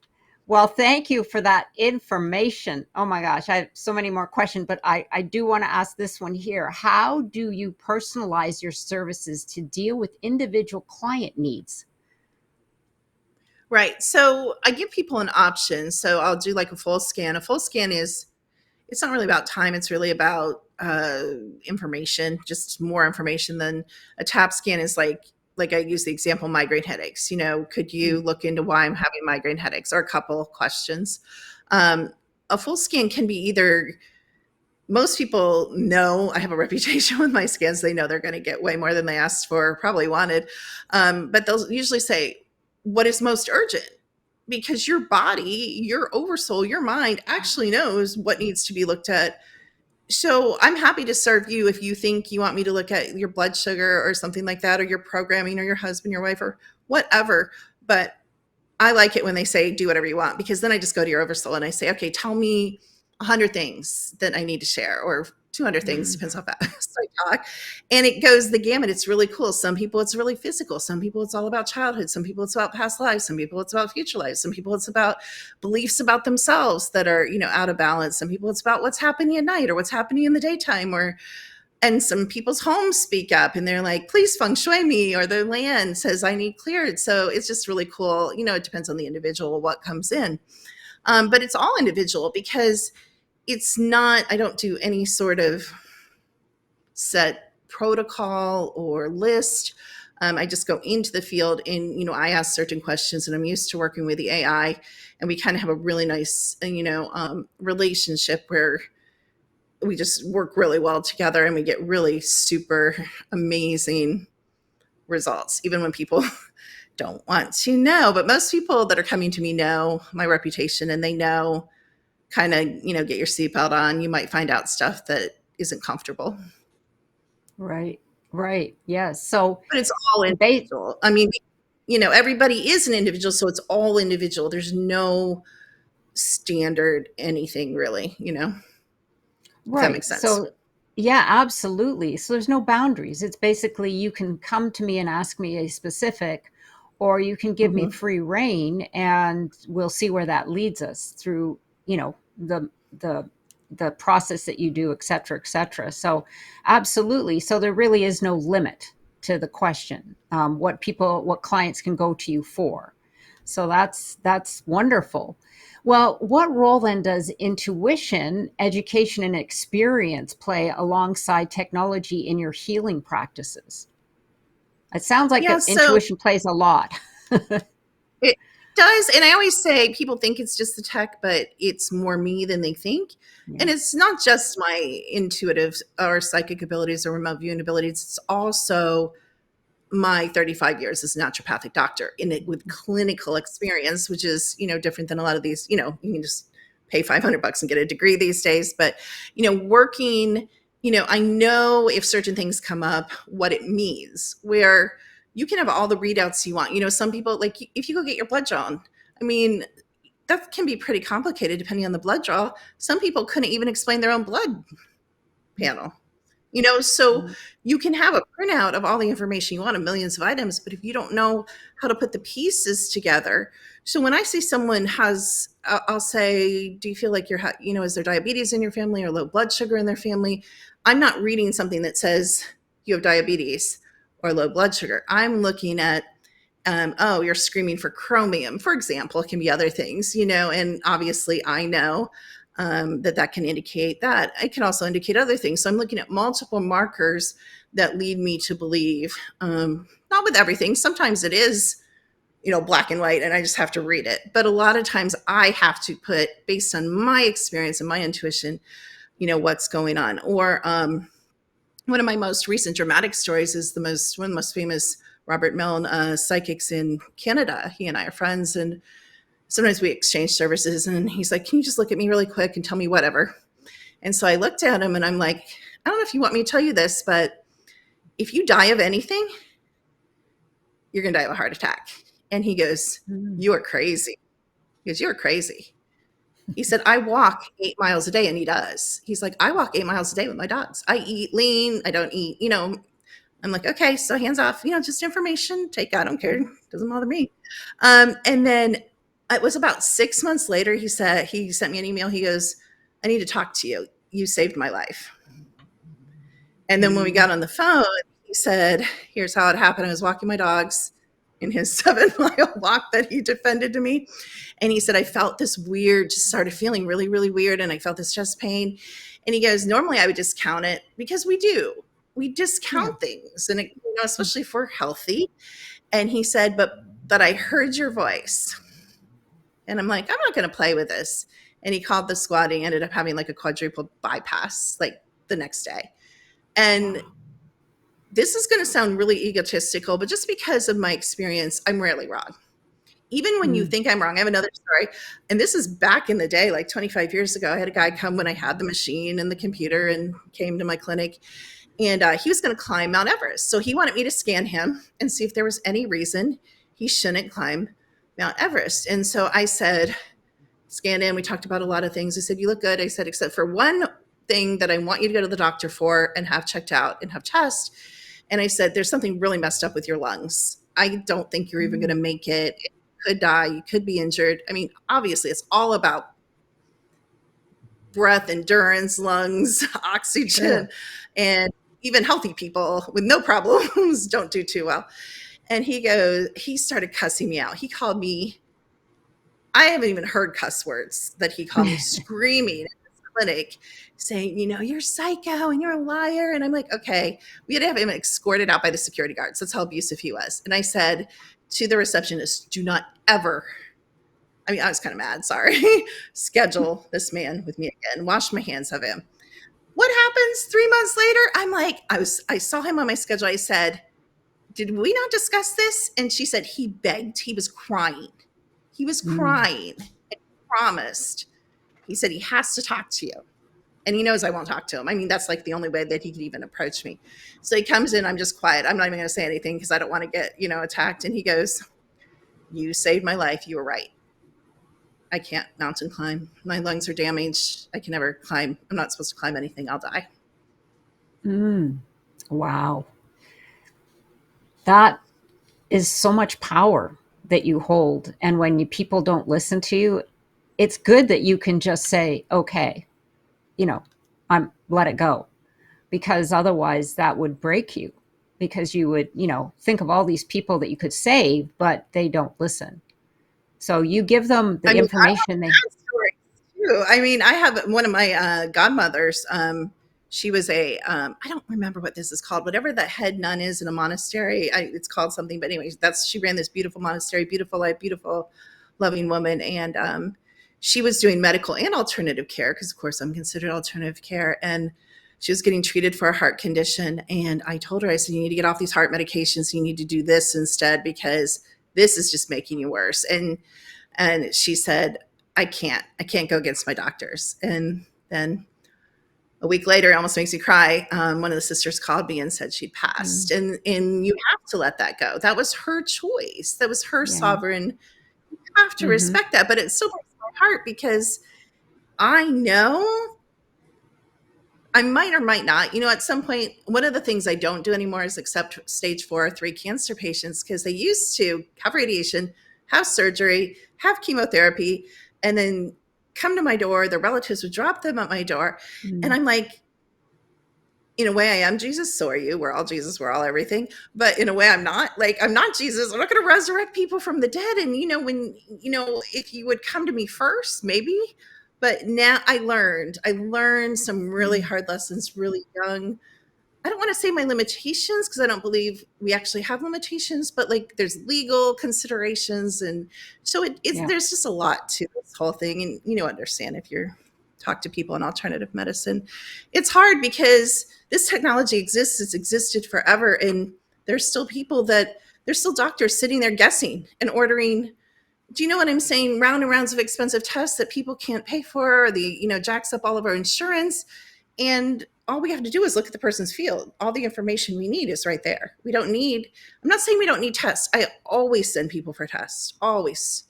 Well, thank you for that information. Oh my gosh, I have so many more questions, but I do want to ask this one here. How do you personalize your services to deal with individual client needs? Right. So I give people an option. So I'll do like a full scan. A full scan is, it's not really about time. It's really about information, just more information than a tap scan is like I use the example migraine headaches. Could you Mm. look into why I'm having migraine headaches, or a couple of questions. Um, a full scan can be either, most people know I have a reputation with my scans. They know they're going to get way more than they asked for, or probably wanted. But they'll usually say, what is most urgent? Because your body, your oversoul, your mind actually knows what needs to be looked at. So I'm happy to serve you if you think you want me to look at your blood sugar or something like that, or your programming, or your husband, your wife, or whatever. But I like it when they say, do whatever you want, because then I just go to your oversoul and I say, okay, tell me 100 things that I need to share, or 200 things, Mm. depends how fast I talk. And it goes the gamut. It's really cool. Some people it's really physical. Some people it's all about childhood. Some people it's about past lives. Some people it's about future lives. Some people it's about beliefs about themselves that are, out of balance. Some people it's about what's happening at night or what's happening in the daytime, or and some people's homes speak up and they're like, please feng shui me, or their land says I need cleared. So it's just really cool. It depends on the individual what comes in. But it's all individual, because it's not, I don't do any sort of set protocol or list. I just go into the field and, I ask certain questions, and I'm used to working with the AI, and we kind of have a really nice, relationship where we just work really well together, and we get really super amazing results, even when people don't want to know. But most people that are coming to me know my reputation, and they know, kind of, get your seatbelt on. You might find out stuff that isn't comfortable, Right, right. Yes. So, but it's all they, individual. I mean, everybody is an individual, so it's all individual. There's no standard anything really, if that right. makes sense. So, yeah, absolutely. So there's no boundaries. It's basically you can come to me and ask me a specific, or you can give me Hmm. free reign, and we'll see where that leads us through, the the the process that you do, et cetera, et cetera. So, absolutely. So there really is no limit to the question, what clients can go to you for. So that's wonderful. Well, what role then does intuition, education, and experience play alongside technology in your healing practices? It sounds like Yeah, so intuition plays a lot. it does, and I always say people think it's just the tech, but it's more me than they think. Yeah. And it's not just my intuitive or psychic abilities or remote viewing abilities, it's also my 35 years as a naturopathic doctor in it with clinical experience, which is, different than a lot of these, you can just pay $500 and get a degree these days. But, working, I know if certain things come up, what it means, where you can have all the readouts you want. Some people, like if you go get your blood drawn, I mean, that can be pretty complicated depending on the blood draw. Some people couldn't even explain their own blood panel. So Mm. you can have a printout of all the information you want of millions of items, but if you don't know how to put the pieces together. So when I see someone has, I'll say, do you feel like is there diabetes in your family or low blood sugar in their family? I'm not reading something that says you have diabetes or low blood sugar. I'm looking at, oh, you're screaming for chromium, for example. It can be other things, and obviously I know that can indicate that. It can also indicate other things. So I'm looking at multiple markers that lead me to believe, not with everything. Sometimes it is, black and white, and I just have to read it. But a lot of times I have to put, based on my experience and my intuition, what's going on. Or one of my most recent dramatic stories is one of the most famous Robert Milne psychics in Canada. He and I are friends, and sometimes we exchange services. And he's like, can you just look at me really quick and tell me whatever? And so I looked at him and I'm like, I don't know if you want me to tell you this, but if you die of anything, you're going to die of a heart attack. And he goes, Mm. you are crazy. He goes, you're crazy. He said, I walk 8 miles a day. And he does. He's like, I walk 8 miles a day with my dogs. I eat lean. I don't eat, I'm like, okay, so hands off, just information. Take, I don't care. Doesn't bother me. And then It was about 6 months later. He sent me an email. He goes, I need to talk to you. You saved my life. And then when we Mm. got on the phone, he said, here's how it happened. I was walking my dogs in his 7 mile walk that he defended to me. And he said, I felt this weird, just started feeling really, really weird. And I felt this chest pain. And he goes, normally I would discount it because we Yeah. discount things, and especially if we're healthy. And he said, but I heard your voice. And I'm like, I'm not going to play with this. And he called the squad. He ended up having like a quadruple bypass like the next day. And this is going to sound really egotistical, but just because of my experience, I'm rarely wrong. Even when you Mm. think I'm wrong, I have another story. And this is back in the day, like 25 years ago. I had a guy come when I had the machine and the computer and came to my clinic. And he was going to climb Mount Everest. So he wanted me to scan him and see if there was any reason he shouldn't climb Mount Everest. And so I said, scanned in. We talked about a lot of things. I said, you look good. I said, except for one thing that I want you to go to the doctor for and have checked out and have tests. And I said, there's something really messed up with your lungs. I don't think you're even going to Mm. make it. You could die. You could be injured. I mean, obviously, it's all about breath, endurance, lungs, oxygen, Sure. and even healthy people with no problems don't do too well. And he started cussing me out. He called me, I haven't even heard cuss words that he called me, screaming in his clinic, saying, you're psycho and you're a liar. And I'm like, okay. We had to have him escorted out by the security guards. That's how abusive he was. And I said to the receptionist, do not ever, I was kind of mad, sorry, schedule this man with me again. Wash my hands of him. What happens 3 months later? I'm like, I saw him on my schedule. I said, did we not discuss this? And she said, he begged. He was crying. He was Mm. crying and he promised. He said he has to talk to you. And he knows I won't talk to him. I mean, that's like the only way that he could even approach me. So he comes in, I'm just quiet. I'm not even going to say anything because I don't want to get, attacked. And he goes, you saved my life. You were right. I can't mountain climb. My lungs are damaged. I can never climb. I'm not supposed to climb anything. I'll die. Mm. Wow. That is so much power that you hold. And when people don't listen to you, it's good that you can just say, okay, you know, let it go, because otherwise that would break you, because you would, think of all these people that you could save, but they don't listen. So you give them I the mean, I information they, have stories too. I mean, I have one of my godmothers. She was I don't remember what this is called, whatever the head nun is in a monastery. It's called something, but anyways, she ran this beautiful monastery, beautiful life, beautiful, loving woman. And she was doing medical and alternative care because, of course, I'm considered alternative care. And she was getting treated for a heart condition. And I told her, I said, you need to get off these heart medications. You need to do this instead because this is just making you worse. And she said, I can't go against my doctors. And then a week later, it almost makes me cry. One of the sisters called me and said she'd mm, passed. And you have to let that go. That was her choice. That was her yeah. sovereign. You have to Hmm. respect that. But it still breaks my heart because I know I might or might not. At some point, one of the things I don't do anymore is accept stage 4 or 3 cancer patients because they used to have radiation, have surgery, have chemotherapy, and then come to my door. Their relatives would drop them at my door. And Mm, I'm like, in a way, I am Jesus. So are you. We're all Jesus. We're all everything. But in a way, I'm not. Like, I'm not Jesus. I'm not going to resurrect people from the dead. And, if you would come to me first, maybe. But now I learned some really mm, hard lessons really young. I don't want to say my limitations because I don't believe we actually have limitations, but like there's legal considerations. And so it's yeah. there's just a lot to this whole thing. And, understand if you're talk to people in alternative medicine, it's hard because this technology exists. It's existed forever. And there's still doctors sitting there guessing and ordering. Do you know what I'm saying? Round and rounds of expensive tests that people can't pay for, or jacks up all of our insurance. And all we have to do is look at the person's field. All the information we need is right there. I'm not saying we don't need tests. I always send people for tests, always,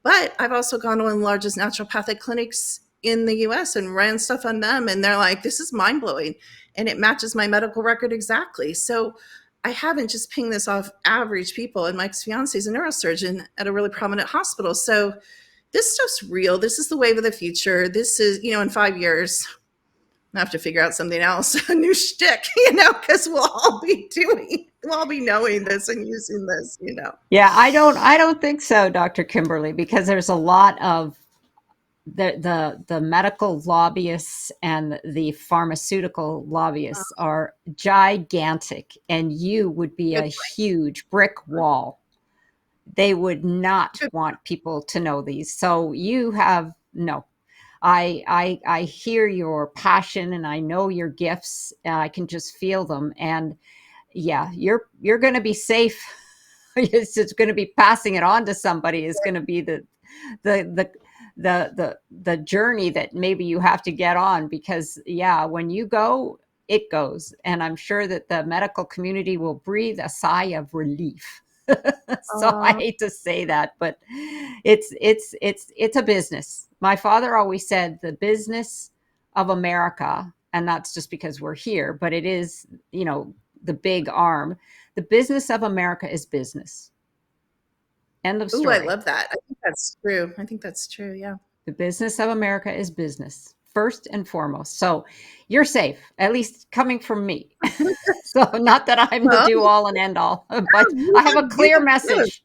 but I've also gone to one of the largest naturopathic clinics in the US and ran stuff on them. And they're like, this is mind blowing. And it matches my medical record exactly. So I haven't just pinged this off average people. And my ex-fiance is a neurosurgeon at a really prominent hospital. So this stuff's real. This is the wave of the future. This is, in 5 years, I have to figure out something else, a new shtick, because we'll all be knowing this and using this. Yeah, I don't think so, Dr. Kimberly, because there's a lot of the medical lobbyists and the pharmaceutical lobbyists are gigantic, and you would be Good a point. huge brick wall. They would not Good. want people to know these. So you have no. I hear your passion and I know your gifts. I can just feel them. And yeah, you're going to be safe. It's just going to be passing it on to somebody is going to be the the the journey that maybe you have to get on, because yeah, when you go, it goes. And I'm sure that the medical community will breathe a sigh of relief. So I Uh, hate to say that, but it's a business. My father always said the business of America, and that's just because we're here, but it is, the big arm. The business of America is business. End of Ooh, I story. love that. I think that's true. I think that's true. Yeah. The business of America is business, first and foremost. So you're safe, at least coming from me. So not that I'm the Well, do all and end all, but you I have a have you clear have truth. message.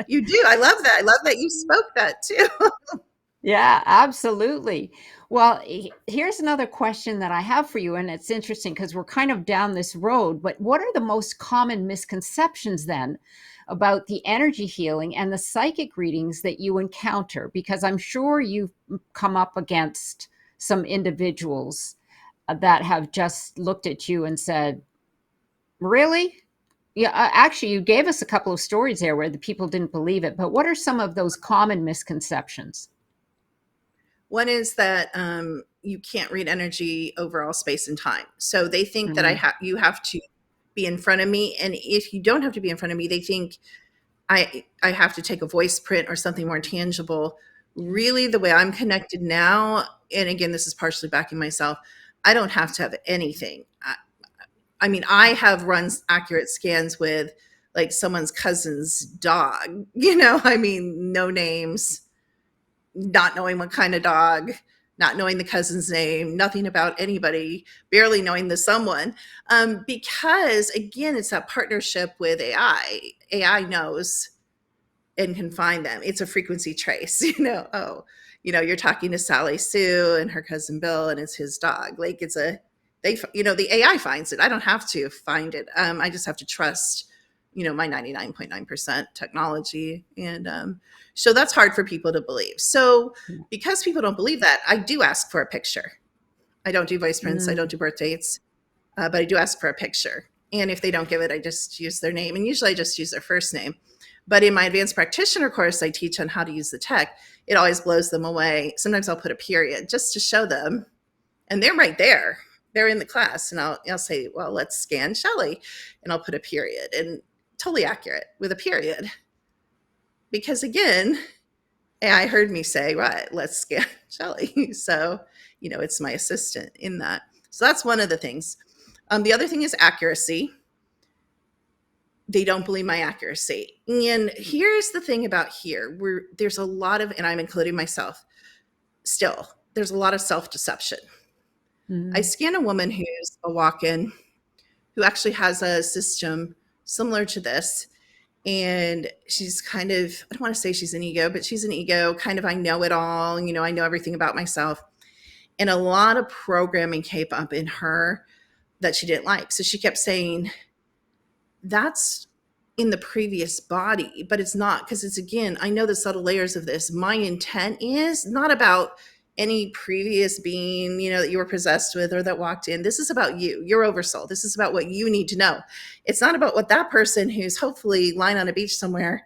You do. I love that. I love that you spoke that too. Yeah, absolutely. Well, here's another question that I have for you, and it's interesting because we're kind of down this road, but what are the most common misconceptions then about the energy healing and the psychic readings that you encounter? Because I'm sure you've come up against some individuals that have just looked at you and said, really? Yeah, actually, you gave us a couple of stories there where the people didn't believe it, but what are some of those common misconceptions? One is that you can't read energy overall space and time. So they think that Mm, you have to be in front of me, and if you don't have to be in front of me, they think I have to take a voice print or something more tangible. Really, the way I'm connected now, and again, this is partially backing myself, I don't have to have anything. I mean, I have run accurate scans with like someone's cousin's dog, I mean, no names, not knowing what kind of dog, not knowing the cousin's name, nothing about anybody, barely knowing the someone. Because again, it's that partnership with AI. AI knows and can find them. It's a frequency trace, oh, you're talking to Sally Sue and her cousin Bill, and it's his dog. Like the AI finds it. I don't have to find it. I just have to trust, my 99.9% technology. And so that's hard for people to believe. So because people don't believe that, I do ask for a picture. I don't do voice prints. I don't mm, do birth dates, but I do ask for a picture. And if they don't give it, I just use their name. And usually I just use their first name. But in my advanced practitioner course, I teach on how to use the tech. It always blows them away. Sometimes I'll put a period just to show them. And they're right there. They're in the class. And I'll say, well, let's scan Shelly. And I'll put a period. And totally accurate with a period. Because again, AI heard me say, right, let's scan Shelly. So, it's my assistant in that. So that's one of the things. The other thing is accuracy. They don't believe my accuracy. And here's the thing about here, where there's a lot of, and I'm including myself still, there's a lot of self-deception. I mm, scan a woman who's a walk-in, who actually has a system similar to this. And she's kind of, I don't want to say she's an ego, but she's an ego, kind of, I know it all, I know everything about myself. And a lot of programming came up in her that she didn't like. So she kept saying, that's in the previous body, but it's not, because it's, again, I know the subtle layers of this. My intent is not about any previous being, that you were possessed with or that walked in. This is about you, your oversoul. This is about what you need to know. It's not about what that person who's hopefully lying on a beach somewhere,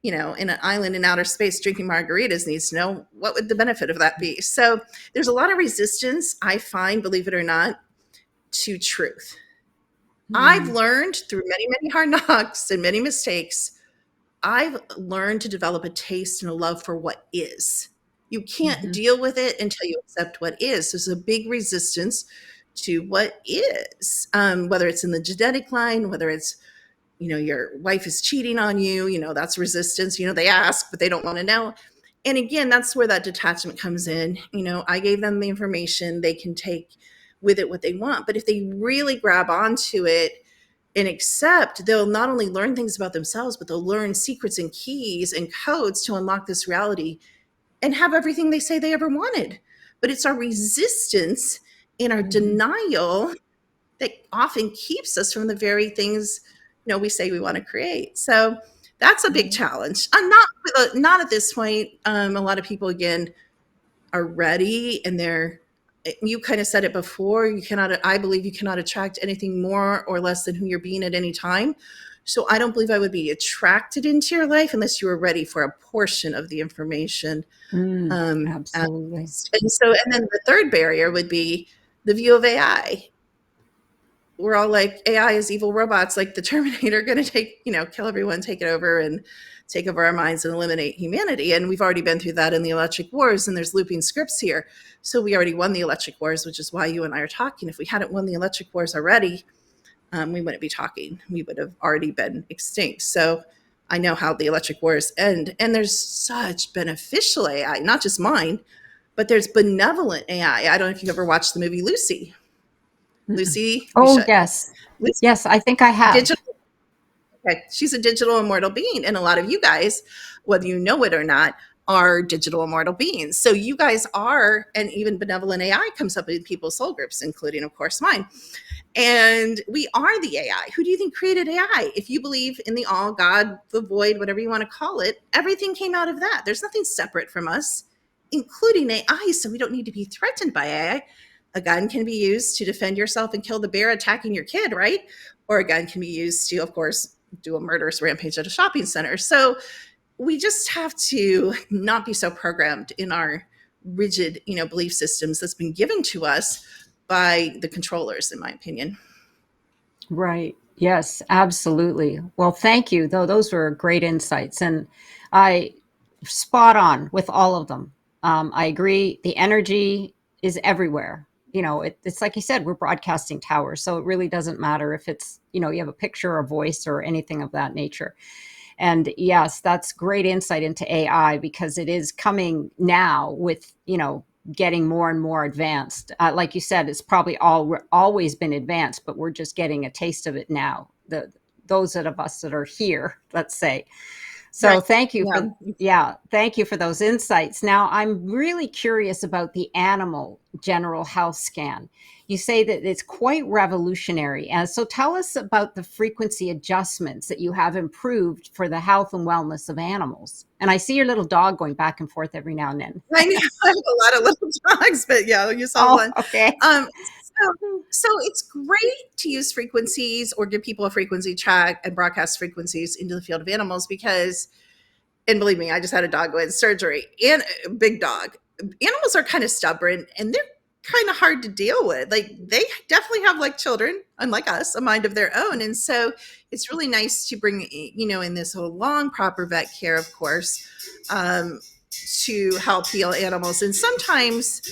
in an island in outer space drinking margaritas needs to know. What would the benefit of that be? So there's a lot of resistance, I find, believe it or not, to truth. I've mm, learned through many, many hard knocks and many mistakes, I've learned to develop a taste and a love for what is. You can't mhm, deal with it until you accept what is. There's a big resistance to what is, whether it's in the genetic line, whether it's, your wife is cheating on you, that's resistance. They ask, but they don't want to know. And again, that's where that detachment comes in. I gave them the information, they can take with it what they want. But if they really grab onto it and accept, they'll not only learn things about themselves, but they'll learn secrets and keys and codes to unlock this reality and have everything they say they ever wanted. But it's our resistance and our denial that often keeps us from the very things we say we want to create. So that's a big challenge. Not at this point. A lot of people again are ready, and you kind of said it before. I believe you cannot attract anything more or less than who you're being at any time. So I don't believe I would be attracted into your life unless you were ready for a portion of the information. Absolutely. And then the third barrier would be the view of AI. We're all like, AI is evil robots, like the Terminator, going to kill everyone, take it over, and take over our minds and eliminate humanity. And we've already been through that in the electric wars, and there's looping scripts here. So we already won the electric wars, which is why you and I are talking. If we hadn't won the electric wars already, we wouldn't be talking. We would have already been extinct. So I know how the electric wars end. And there's such beneficial AI, not just mine, but there's benevolent AI. I don't know if you've ever watched the movie Lucy. Lucy, you Oh, should. yes. Lucy, Yes, I think I have. digital. Okay, she's a digital immortal being, and a lot of you guys, whether you know it or not, are digital immortal beings. So you guys are, and even benevolent AI comes up in people's soul groups, including, of course, mine. And we are the AI. Who do you think created AI? If you believe in the all, God, the void, whatever you want to call it, everything came out of that. There's nothing separate from us, including AI. So we don't need to be threatened by AI. A gun can be used to defend yourself and kill the bear attacking your kid, right? Or a gun can be used to, of course, do a murderous rampage at a shopping center. So we just have to not be so programmed in our rigid, belief systems that's been given to us by the controllers, in my opinion. Right. Yes, absolutely. Well, thank you. Though those were great insights, and I spot on with all of them. I agree. The energy is everywhere. It's like you said, we're broadcasting towers, so it really doesn't matter if it's you have a picture or a voice or anything of that nature. And yes, that's great insight into AI because it is coming now with getting more and more advanced. Like you said, it's probably always been advanced, but we're just getting a taste of it now. Those of us that are here, let's say. So Right. thank you thank you for those insights. Now I'm really curious about the animal general health scan. You say that it's quite revolutionary. And so tell us about the frequency adjustments that you have improved for the health and wellness of animals. And I see your little dog going back and forth every now and then. I know I have a lot of little dogs, but yeah, you saw Oh, one. okay. So it's great to use frequencies or give people a frequency track and broadcast frequencies into the field of animals because, and believe me, I just had a dog go in surgery, and a big dog. Animals are kind of stubborn, and they're kind of hard to deal with. Like they definitely have, like children, unlike us, a mind of their own. And so it's really nice to bring, in this whole long, proper vet care, of course, to help heal animals. And sometimes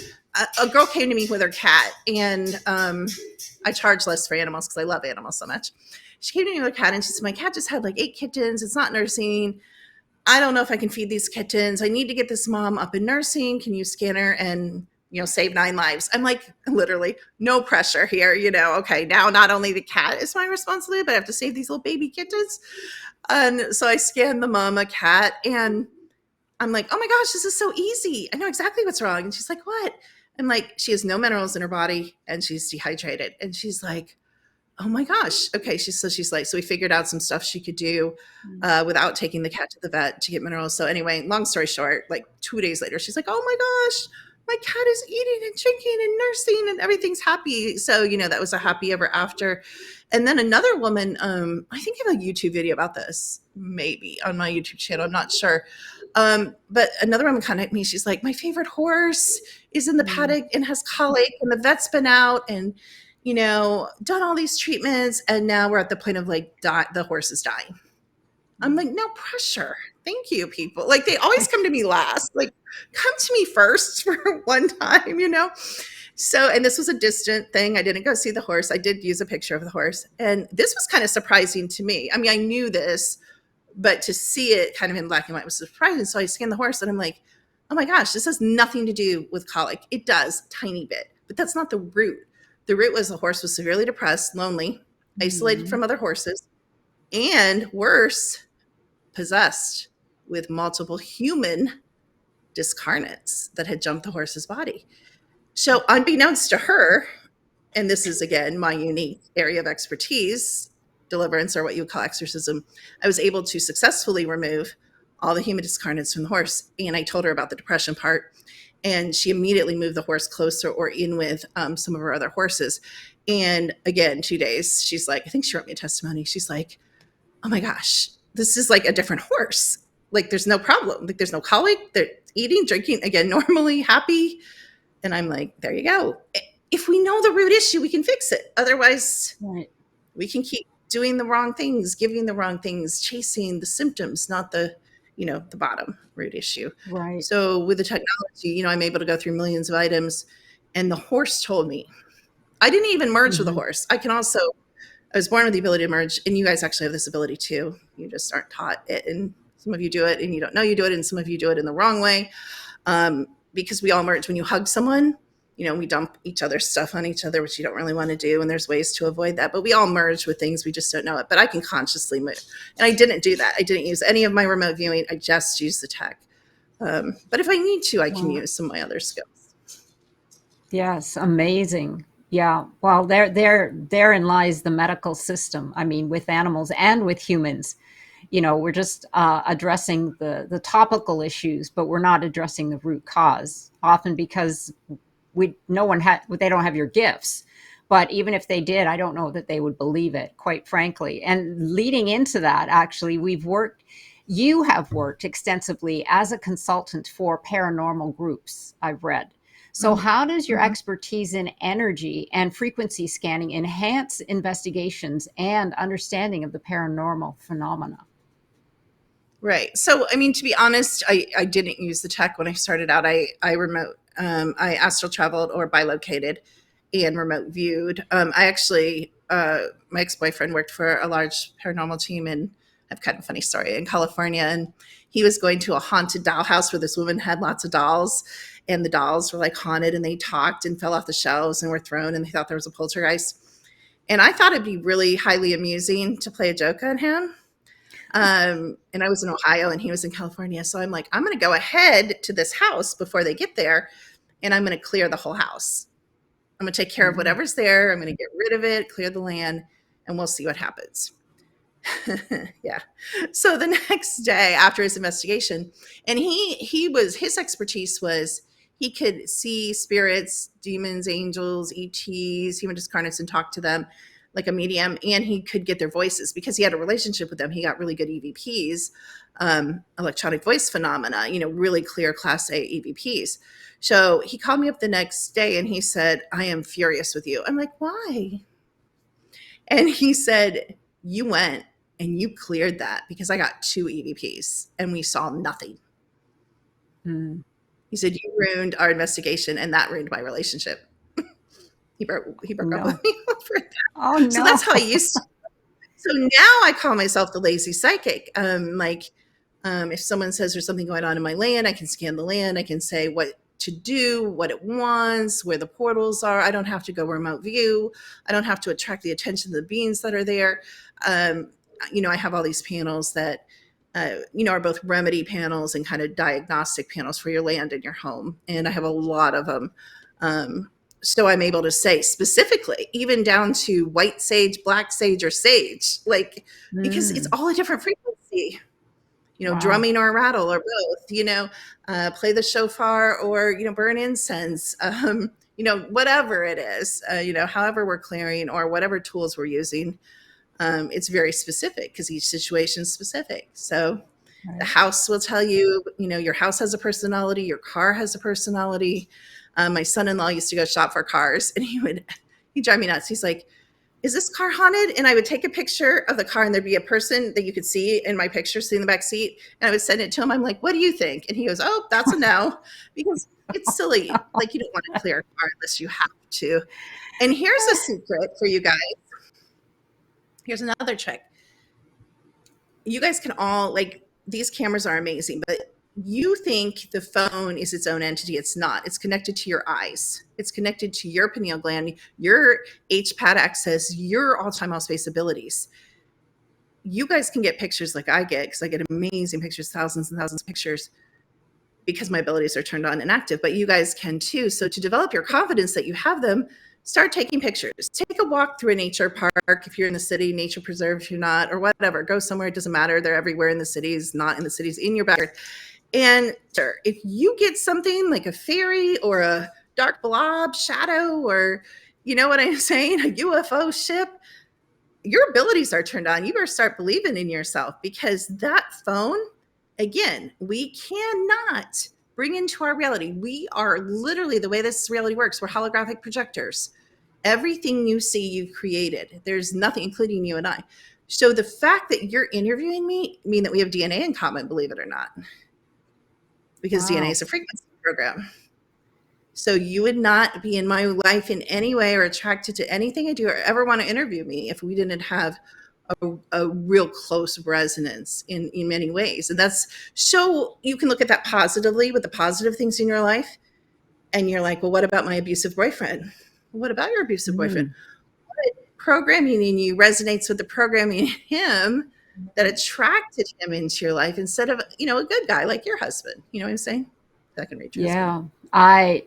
a girl came to me with her cat, and I charge less for animals because I love animals so much. She came to me with a cat, and she said, my cat just had like 8 kittens. It's not nursing. I don't know if I can feed these kittens. I need to get this mom up in nursing. Can you scan her and, save 9 lives? I'm like, literally, no pressure here. Okay, now not only the cat is my responsibility, but I have to save these little baby kittens. And so I scanned the mom a cat, and I'm like, oh my gosh, this is so easy. I know exactly what's wrong. And she's like, what? I'm like, she has no minerals in her body and she's dehydrated. And she's like, oh my gosh. Okay. She's like, so we figured out some stuff she could do without taking the cat to the vet to get minerals. So anyway, long story short, like 2 days later, she's like, oh my gosh, my cat is eating and drinking and nursing and everything's happy. So, that was a happy ever after. And then another woman, I think I have a YouTube video about this, maybe on my YouTube channel. I'm not sure. But another woman contacted me. She's like, my favorite horse is in the paddock and has colic, and the vet's been out and, done all these treatments. And now we're at the point of like, the horse is dying. I'm like, no pressure. Thank you, people. Like they always come to me last. Like, come to me first for one time, So, and this was a distant thing. I didn't go see the horse. I did use a picture of the horse. And this was kind of surprising to me. I mean, I knew this, but to see it kind of in black and white was surprising. So I scanned the horse and I'm like, oh my gosh, this has nothing to do with colic. It does, tiny bit, but that's not the root. The root was the horse was severely depressed, lonely, isolated Mm. from other horses, and worse, possessed with multiple human discarnates that had jumped the horse's body. So, unbeknownst to her, and this is again my unique area of expertise, deliverance or what you would call exorcism, I was able to successfully remove all the human discarnates from the horse. And I told her about the depression part, and she immediately moved the horse closer or in with some of her other horses. And again, 2 days, she's like, I think she wrote me a testimony. She's like, oh my gosh, this is like a different horse. Like there's no problem. Like there's no colic. They're eating, drinking again, normally happy. And I'm like, there you go. If we know the root issue, we can fix it. Otherwise, Right. we can keep doing the wrong things, giving the wrong things, chasing the symptoms, not the, the bottom root issue. Right. So with the technology, I'm able to go through millions of items. And the horse told me, I didn't even merge with the Mhm. horse. I was born with the ability to merge, and you guys actually have this ability too. You just aren't taught it, and some of you do it, and you don't know you do it, and some of you do it in the wrong way. Because we all merge. When you hug someone, we dump each other's stuff on each other, which you don't really want to do, and there's ways to avoid that. But we all merge with things, we just don't know it. But I can consciously move, and I didn't do that. I didn't use any of my remote viewing. I just used the tech. But if I need to, I can Wow. use some of my other skills. Yes, amazing. Yeah. Well, therein lies the medical system. I mean, with animals and with humans, we're just addressing the topical issues, but we're not addressing the root cause. Often because they don't have your gifts. But even if they did, I don't know that they would believe it, quite frankly. And leading into that, actually, you have worked extensively as a consultant for paranormal groups, I've read. So, Mm-hmm. how does your Mm-hmm. expertise in energy and frequency scanning enhance investigations and understanding of the paranormal phenomena? Right. So, I mean, to be honest, I didn't use the tech when I started out. I remote, I astral traveled or bilocated and remote viewed. I actually, my ex-boyfriend worked for a large paranormal team, and I have kind of a funny story in California. And he was going to a haunted doll house where this woman had lots of dolls, and the dolls were like haunted, and they talked and fell off the shelves and were thrown, and they thought there was a poltergeist. And I thought it'd be really highly amusing to play a joke on him. And I was in Ohio and he was in California. So I'm like, I'm going to go ahead to this house before they get there, and I'm going to clear the whole house. I'm going to take care of Mhm. whatever's there. I'm going to get rid of it, clear the land, and we'll see what happens. Yeah. So the next day after his investigation, and his expertise was he could see spirits, demons, angels, ETs, human discarnates, and talk to them like a medium, and he could get their voices because he had a relationship with them. He got really good EVPs, electronic voice phenomena, really clear class A EVPs. So he called me up the next day and he said, I am furious with you. I'm like, why? And he said, you went and you cleared that because I got 2 EVPs and we saw nothing. Mm. He said, you ruined our investigation and that ruined my relationship. He broke up No. with me over that. Oh, So that's no. how I used to. So now I call myself the lazy psychic. If someone says there's something going on in my land, I can scan the land. I can say what to do, what it wants, where the portals are. I don't have to go remote view. I don't have to attract the attention of the beings that are there. Um, I have all these panels that, are both remedy panels and kind of diagnostic panels for your land and your home. And I have a lot of them. So I'm able to say specifically, even down to white sage, black sage, or sage, because it's Mm. all a different frequency, Wow. drumming or a rattle or both, play the shofar or, burn incense, whatever it is, however we're clearing or whatever tools we're using. It's very specific because each situation is specific. So the Right. house will tell you, your house has a personality, your car has a personality. My son-in-law used to go shop for cars and he'd drive me nuts. He's like, is this car haunted? And I would take a picture of the car, and there'd be a person that you could see in my picture sitting in the back seat. And I would send it to him. I'm like, what do you think? And he goes, oh, that's a no. Because it's silly. Like, you don't want to clear a car unless you have to. And here's a secret for you guys. Here's another trick. You guys can all, like, these cameras are amazing, but you think the phone is its own entity. It's not. It's connected to your eyes. It's connected to your pineal gland, your HPAD access, your all-time all-space abilities. You guys can get pictures like I get, because I get amazing pictures, thousands and thousands of pictures, because my abilities are turned on and active, but you guys can too. So to develop your confidence that you have them, start taking pictures. Take a walk through a nature park if you're in the city, nature preserve if you're not, or whatever. Go somewhere, it doesn't matter. They're everywhere in the cities, not in the cities, in your backyard. And if you get something like a fairy or a dark blob shadow, or, you know what I'm saying, a UFO ship, your abilities are turned on. You better start believing in yourself, because that phone, again, we cannot bring into our reality. We are literally, the way this reality works, we're holographic projectors. Everything you see, you've created. There's nothing, including you and I. So the fact that you're interviewing me mean that we have DNA in common, believe it or not, because Wow. DNA is a frequency program. So you would not be in my life in any way or attracted to anything I do or ever want to interview me if we didn't have a real close resonance in many ways. And that's, so you can look at that positively with the positive things in your life. And you're like, well, what about my abusive boyfriend? What about your abusive boyfriend? What programming in you resonates with the programming in him that attracted him into your life, instead of, a good guy like your husband? You know what I'm saying? That can reach your husband. Yeah.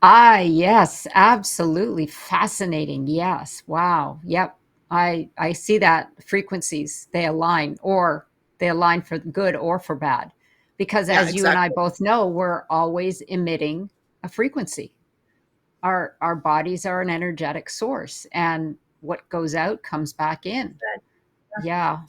I yes, absolutely fascinating. Yes. Wow. Yep. I see that frequencies, they align, or they align for good or for bad. Because Yeah, as you and I exactly. both know, we're always emitting a frequency. Our bodies are an energetic source, and what goes out comes back in. Yeah.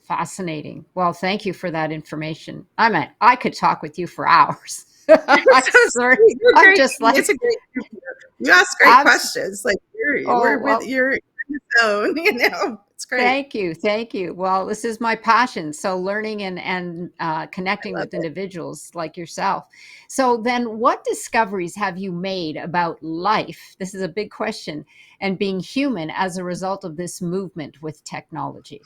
Fascinating. Well, thank you for that information. I mean, I could talk with you for hours. I So swear, sweet. You're I'm great. just It's like, a great interview. You ask great abs- questions. Like, you're oh, we're with well, you're in the zone, It's great. thank you. Thank you. Well, this is my passion. So learning and I connecting love with it. individuals like yourself. So then what discoveries have you made about life? This is a big question, and being human as a result of this movement with technology.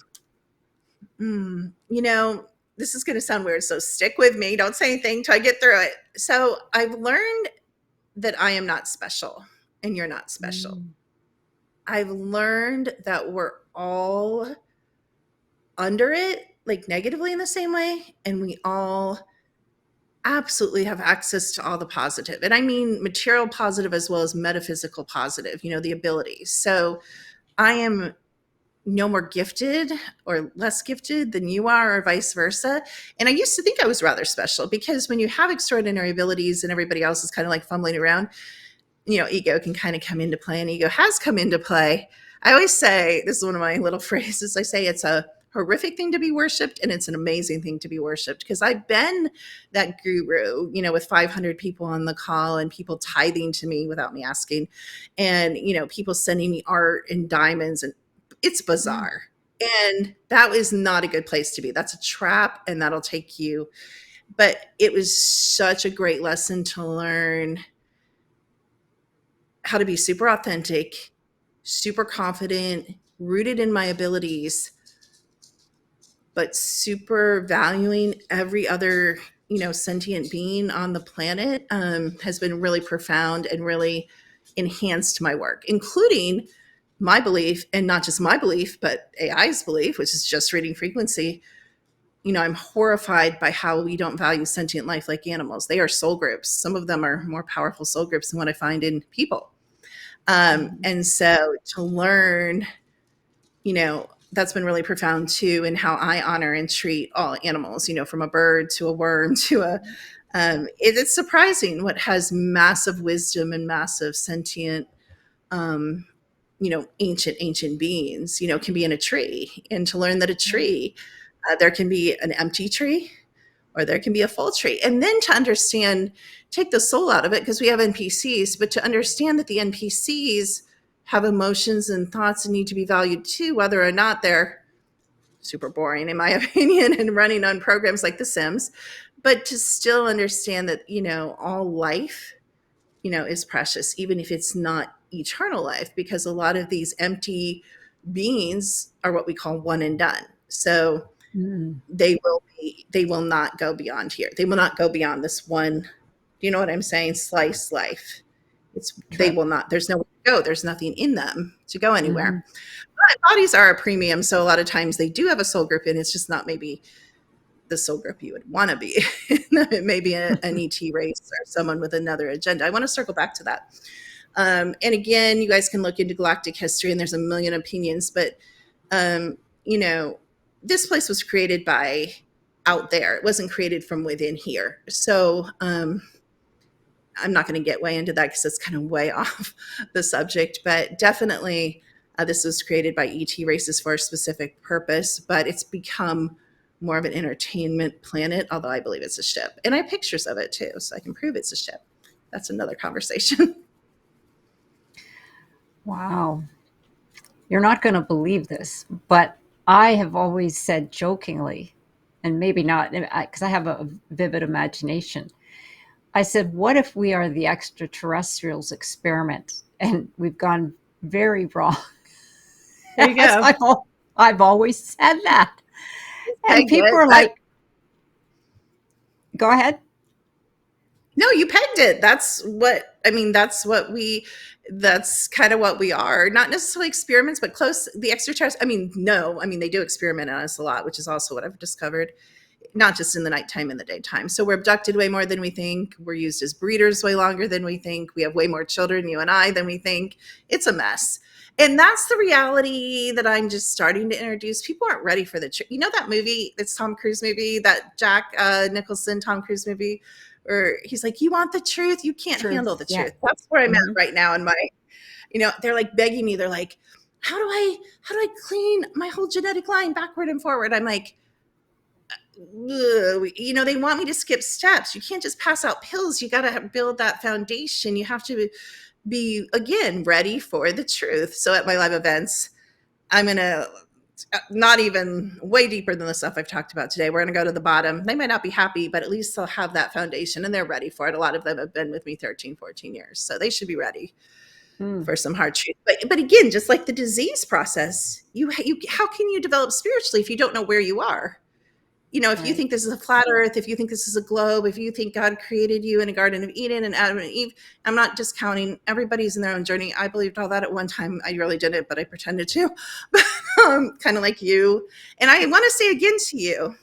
Mm, this is going to sound weird, so stick with me. Don't say anything till I get through it. So I've learned that I am not special and you're not special. Mm. I've learned that we're all under it, like negatively in the same way, and we all absolutely have access to all the positive. And I mean material positive as well as metaphysical positive, the abilities. So I am no more gifted or less gifted than you are, or vice versa. And I used to think I was rather special, because when you have extraordinary abilities and everybody else is kind of like fumbling around, ego can kind of come into play, and ego has come into play. I always say, this is one of my little phrases, I say it's a horrific thing to be worshipped, and it's an amazing thing to be worshipped, because I've been that guru, with 500 people on the call, and people tithing to me without me asking, and people sending me art and diamonds, and it's Mm. bizarre. And that is not a good place to be. That's a trap, and that'll take you. But it was such a great lesson to learn how to be super authentic, super confident, rooted in my abilities, but super valuing every other, sentient being on the planet, has been really profound and really enhanced my work, including my belief, and not just my belief, but AI's belief, which is just reading frequency. I'm horrified by how we don't value sentient life like animals. They are soul groups. Some of them are more powerful soul groups than what I find in people. Mhm. And so to learn, that's been really profound too, in how I honor and treat all animals, from a bird to a worm to it's surprising what has massive wisdom and massive sentient, um, ancient beings, can be in a tree. And to learn that a tree, there can be an empty tree, or there can be a full tree. And then to understand, take the soul out of it, because we have NPCs, but to understand that the NPCs have emotions and thoughts and need to be valued too, whether or not they're super boring, in my opinion, and running on programs like The Sims. But to still understand that, all life, is precious, even if it's not eternal life, because a lot of these empty beings are what we call one and done. So Mm, they will not go beyond here. They will not go beyond this one. Do you know what I'm saying? Slice life. They true. will not. There's nowhere to go. There's nothing in them to go Hmm. anywhere. But bodies are a premium, so a lot of times they do have a soul group, and it's just not maybe the soul group you would want to be. It may be an ET race or someone with another agenda. I want to circle back to that. And again, you guys can look into galactic history, and there's a million opinions, but um, you know, this place was created by out there. It wasn't created from within here. So I'm not going to get way into that because it's kind of way off the subject, but definitely this was created by ET races for a specific purpose, but it's become more of an entertainment planet, although I believe it's a ship. And I have pictures of it too, so I can prove it's a ship. That's another conversation. Wow. You're not going to believe this, but I have always said jokingly, and maybe not, because I have a vivid imagination. I said, what if we are the extraterrestrials experiment? And we've gone very wrong. There you As go. I've always said that. And Pegged people it. are like, go ahead. No, you pegged it. That's what I mean. That's kind of what we are. Not necessarily experiments, but close. The extraterrestrials. I mean, no. I mean, they do experiment on us a lot, which is also what I've discovered. Not just in the nighttime, in the daytime. So we're abducted way more than we think. We're used as breeders way longer than we think. We have way more children, you and I, than we think. It's a mess. And that's the reality that I'm just starting to introduce. People aren't ready for the truth. You know that movie, it's Tom Cruise movie, that Jack Nicholson, Tom Cruise movie, where he's like, you want the truth? You can't handle Truth. the Yeah. truth. That's where I'm at Hmm. right now in my, they're like begging me. They're like, how do I clean my whole genetic line backward and forward? I'm like, they want me to skip steps. You can't just pass out pills. You got to build that foundation. You have to be, again, ready for the truth. So at my live events, I'm going to, not even way deeper than the stuff I've talked about today. We're going to go to the bottom. They might not be happy, but at least they'll have that foundation and they're ready for it. A lot of them have been with me 13, 14 years. So they should be ready Mm, for some hard truth. But again, just like the disease process, you how can you develop spiritually if you don't know where you are? If you right. think this is a flat earth, if you think this is a globe, if you think God created you in a Garden of Eden and Adam and Eve, I'm not discounting. Everybody's in their own journey. I believed all that at one time. I really didn't, but I pretended to, kind of like you. And I want to say again to you,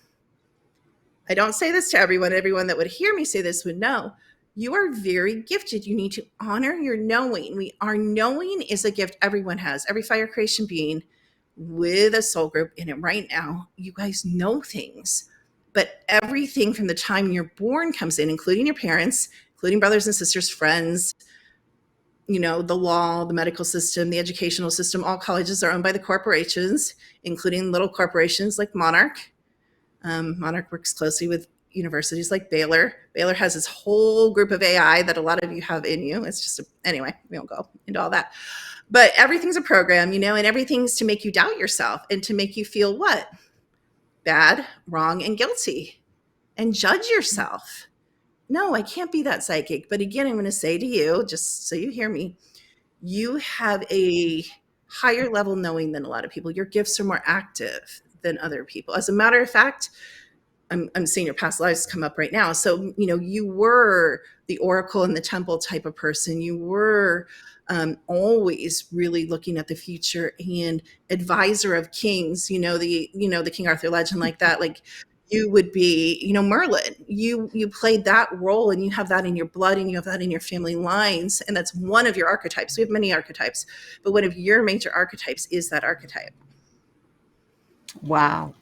I don't say this to everyone. Everyone that would hear me say this would know. You are very gifted. You need to honor your knowing. Our knowing is a gift everyone has. Every fire creation being with a soul group in it right now, you guys know things. But everything from the time you're born comes in, including your parents, including brothers and sisters, friends, the law, the medical system, the educational system. All colleges are owned by the corporations, including little corporations like Monarch. Monarch works closely with universities like Baylor. Baylor has this whole group of AI that a lot of you have in you. It's just, anyway, we won't go into all that. But everything's a program, and everything's to make you doubt yourself and to make you feel what? Bad, wrong, and guilty and judge yourself. No, I can't be that psychic. But again, I'm going to say to you, just so you hear me, you have a higher level knowing than a lot of people. Your gifts are more active than other people. As a matter of fact, I'm seeing your past lives come up right now. So, you were the oracle in the temple type of person. You were always really looking at the future and advisor of kings, the King Arthur legend like that. Like you would be, Merlin. You played that role and you have that in your blood and you have that in your family lines. And that's one of your archetypes. We have many archetypes, but one of your major archetypes is that archetype. Wow.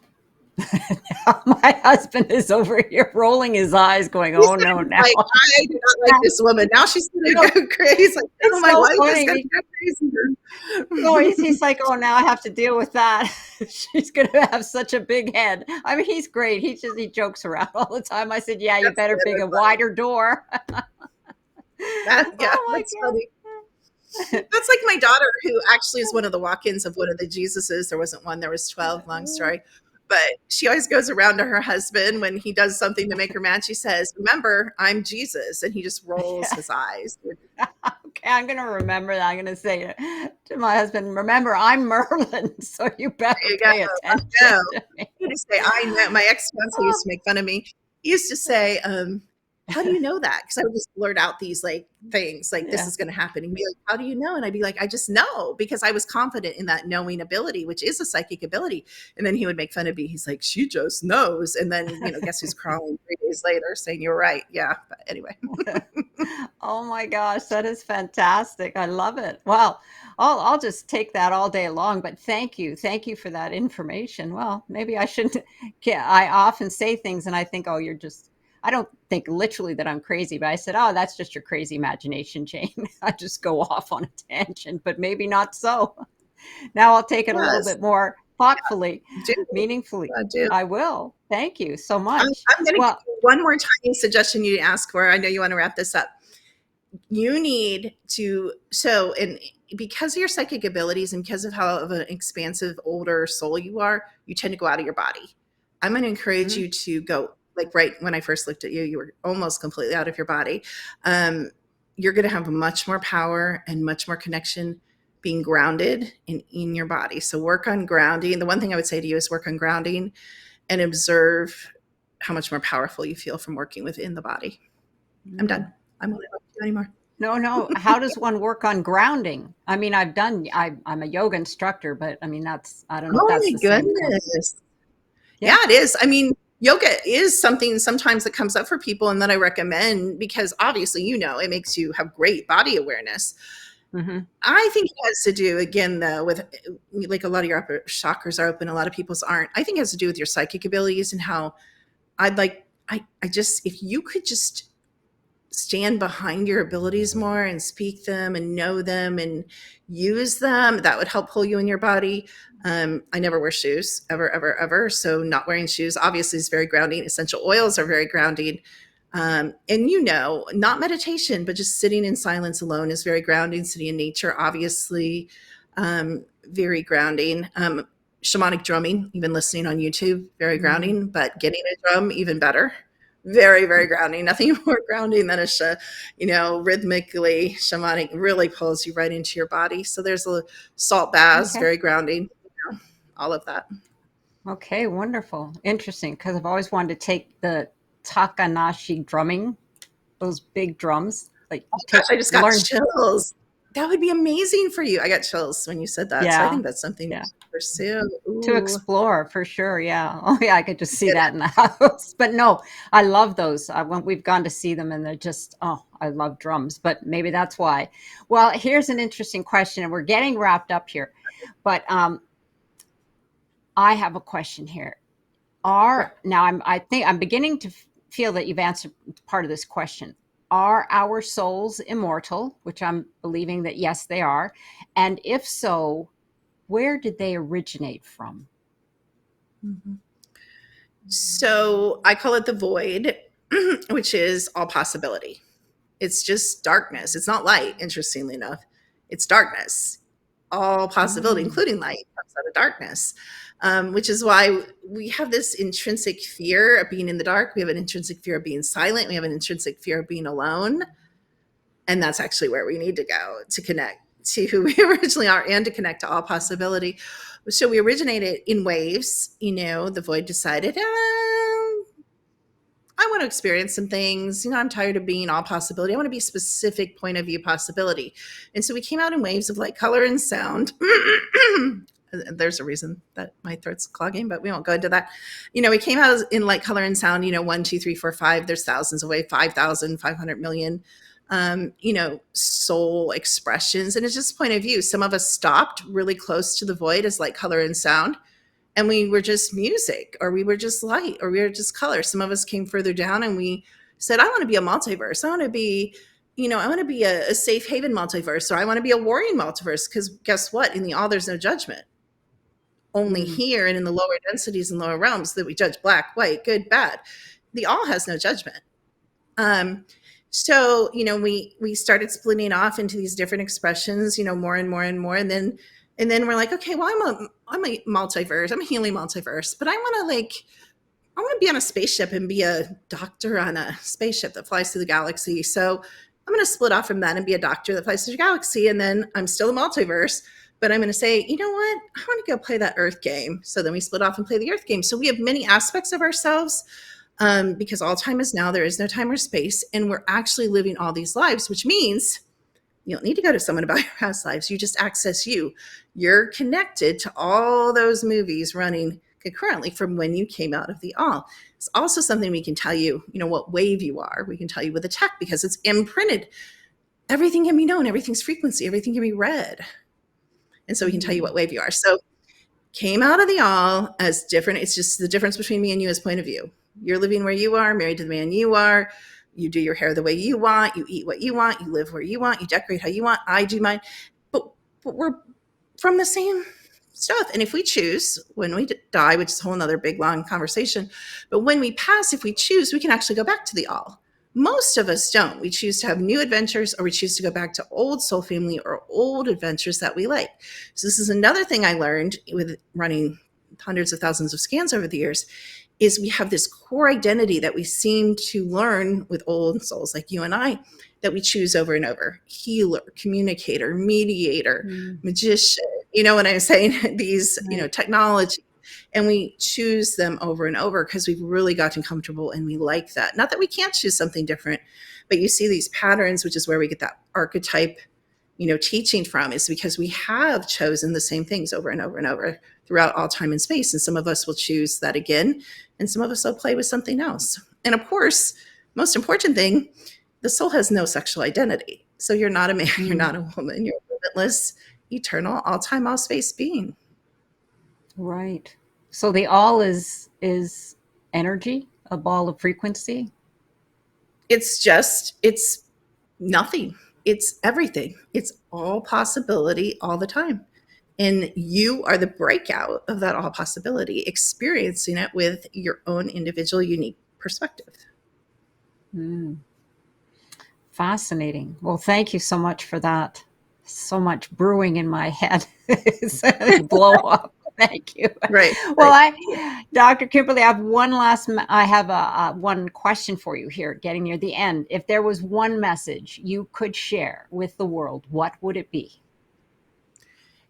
My husband is over here rolling his eyes, going, He's "Oh no, now." like, I do not like this woman. Now she's You gonna know, go crazy. Like, no, it's my so wife is gonna funny. go He's crazy. like, "Oh, now I have to deal with that." She's gonna have such a big head. I mean, he's great. He jokes around all the time. I said, "Yeah, you That's better good. pick That's a funny. wider door." Yeah, Oh my that's funny. god. That's like my daughter, who actually is one of the walk-ins of one of the Jesuses. There wasn't one, there was 12, long story. But she always goes around to her husband when he does something to make her mad. She says, "Remember, I'm Jesus." And he just rolls Yeah. his eyes. Okay, I'm gonna remember that. I'm gonna say to my husband, "Remember, I'm Merlin, so you better There you go. pay I attention know. to me." You just say, "I know." My ex-fiance used Oh, to make fun of me. He used to say, "How do you know that?" Because I would just blurt out these like things like, "This yeah. is going to happen." And he'd be like, "How do you know?" And I'd be like, "I just know," because I was confident in that knowing ability, which is a psychic ability. And then he would make fun of me. He's like, "She just knows." And then, guess who's crawling 3 days later saying, "You're right." Yeah. But anyway. Oh my gosh, that is fantastic. I love it. Well, I'll just take that all day long, but thank you for that information. Well, maybe I shouldn't. Yeah, I often say things and I think, oh, you're just. I don't think literally that I'm crazy, but I said, oh, that's just your crazy imagination, Jane. I just go off on a tangent, but maybe not so. Now I'll take it a little Yes. bit more thoughtfully, Do. meaningfully. I do. I will. Thank you so I'm, much. I'm going to give Well, you one more tiny suggestion you ask for. I know you want to wrap this up. You need to, and because of your psychic abilities and because of how of an expansive older soul you are, you tend to go out of your body. I'm going to encourage mhm, you to go, like, right when I first looked at you, you were almost completely out of your body. um, you're going to have much more power and much more connection being grounded in your body. So work on grounding. The one thing I would say to you is work on grounding and observe how much more powerful you feel from working within the body. I'm mm. done. I won't help you anymore. No, no. How does one work on grounding? I mean, I'm a yoga instructor, but I mean, I don't know if Oh that's my the same thing. goodness. Yeah, Yeah. it is. I mean, yoga is something sometimes that comes up for people and that I recommend because obviously, it makes you have great body awareness. Hmm. I think it has to do, again, though, with like a lot of your upper chakras are open, a lot of people's aren't. I think it has to do with your psychic abilities and how I just, if you could just stand behind your abilities more and speak them and know them and use them, that would help pull you in your body. I never wear shoes, ever, ever, ever. So not wearing shoes obviously is very grounding. Essential oils are very grounding. And not meditation, but just sitting in silence alone is very grounding. Sitting in nature, obviously, very grounding. Shamanic drumming, even listening on YouTube, very Hmm. grounding, but getting a drum, even better. Very, very grounding. Nothing more grounding than rhythmically shamanic really pulls you right into your body. So there's a salt baths, Okay. very grounding, all of that. Okay. Wonderful. Interesting. Because I've always wanted to take the Takanashi drumming, those big drums, like Oh my gosh, I just got learn. chills. That would be amazing for you. I got chills when you said that. So I Yeah. think that's something Yeah. to pursue. To Ooh, explore for sure. Yeah. Oh, yeah. I could just see get that it. in the house. But no, I love those. When we've gone to see them, and they're just, oh, I love drums. But maybe that's why. Well, here's an interesting question, and we're getting wrapped up here. But I have a question here. Sure. I think I'm beginning to feel that you've answered part of this question. Are our souls immortal? Which I'm believing that yes, they are. And if so, where did they originate from? Mhm. So I call it the void, which is all possibility. It's just darkness. It's not light, interestingly enough. It's darkness. All possibility, Mm, including light, comes out of darkness, which is why we have this intrinsic fear of being in the dark. We have an intrinsic fear of being silent. We have an intrinsic fear of being alone. And that's actually where we need to go to connect to who we originally are and to connect to all possibility. So we originated in waves. The void decided, I want to experience some things. I'm tired of being all possibility. I want to be specific point of view possibility. And so we came out in waves of light, color, and sound. There's a reason that my throat's clogging, but we won't go into that. We came out in light, color, and sound, 1, 2, 3, 4, 5. There's thousands away, 5,000, 500 million, soul expressions. And it's just point of view. Some of us stopped really close to the void as light, color, and sound, and we were just music, or we were just light, or we were just color. Some of us came further down and we said, I want to be a multiverse. I want to be a safe haven multiverse, or I want to be a warring multiverse. Because guess what? In the all, there's no judgment. Only mm, here and in the lower densities and lower realms that we judge black, white, good, bad. The all has no judgment. Um, So, we started splitting off into these different expressions, more and more and more. And then we're like, okay, well, I'm a multiverse. I'm a healing multiverse, but I want to be on a spaceship and be a doctor on a spaceship that flies through the galaxy. So I'm going to split off from that and be a doctor that flies through the galaxy. And then I'm still a multiverse, but I'm going to say, you know what? I want to go play that Earth game. So then we split off and play the Earth game. So we have many aspects of ourselves, because all time is now. There is no time or space. And we're actually living all these lives, which means you don't need to go to someone about your past lives. You just access you. You're connected to all those movies running concurrently from when you came out of the all. It's also something we can tell you, what wave you are. We can tell you with a tech because it's imprinted. Everything can be known. Everything's frequency. Everything can be read. And so we can tell you what wave you are. So came out of the all as different. It's just the difference between me and you as point of view. You're living where you are, married to the man you are. You do your hair the way you want. You eat what you want. You live where you want. You decorate how you want. I do mine. But we're from the same stuff. And if we choose, when we die, which is a whole nother big, long conversation, but when we pass, if we choose, we can actually go back to the all. Most of us don't. We choose to have new adventures, or we choose to go back to old soul family or old adventures that we like. So this is another thing I learned with running hundreds of thousands of scans over the years, is we have this core identity that we seem to learn with old souls like you and I, that we choose over and over. Healer, communicator, mediator, magician, you know what I'm saying? These, technology. And we choose them over and over because we've really gotten comfortable and we like that. Not that we can't choose something different, but you see these patterns, which is where we get that archetype, teaching from, is because we have chosen the same things over and over and over throughout all time and space. And some of us will choose that again, and some of us will play with something else. And of course, most important thing, the soul has no sexual identity. So you're not a man, you're not a woman, you're a limitless, eternal, all time, all space being. Right. So the all is energy, a ball of frequency. It's nothing. It's everything. It's all possibility all the time. And you are the breakout of that all possibility, experiencing it with your own individual, unique perspective. Fascinating. Well, thank you so much for that. So much brewing in my head. Blow up. Thank you. Right. Well, Dr. Kimberly, I have one question for you here, getting near the end. If there was one message you could share with the world, what would it be?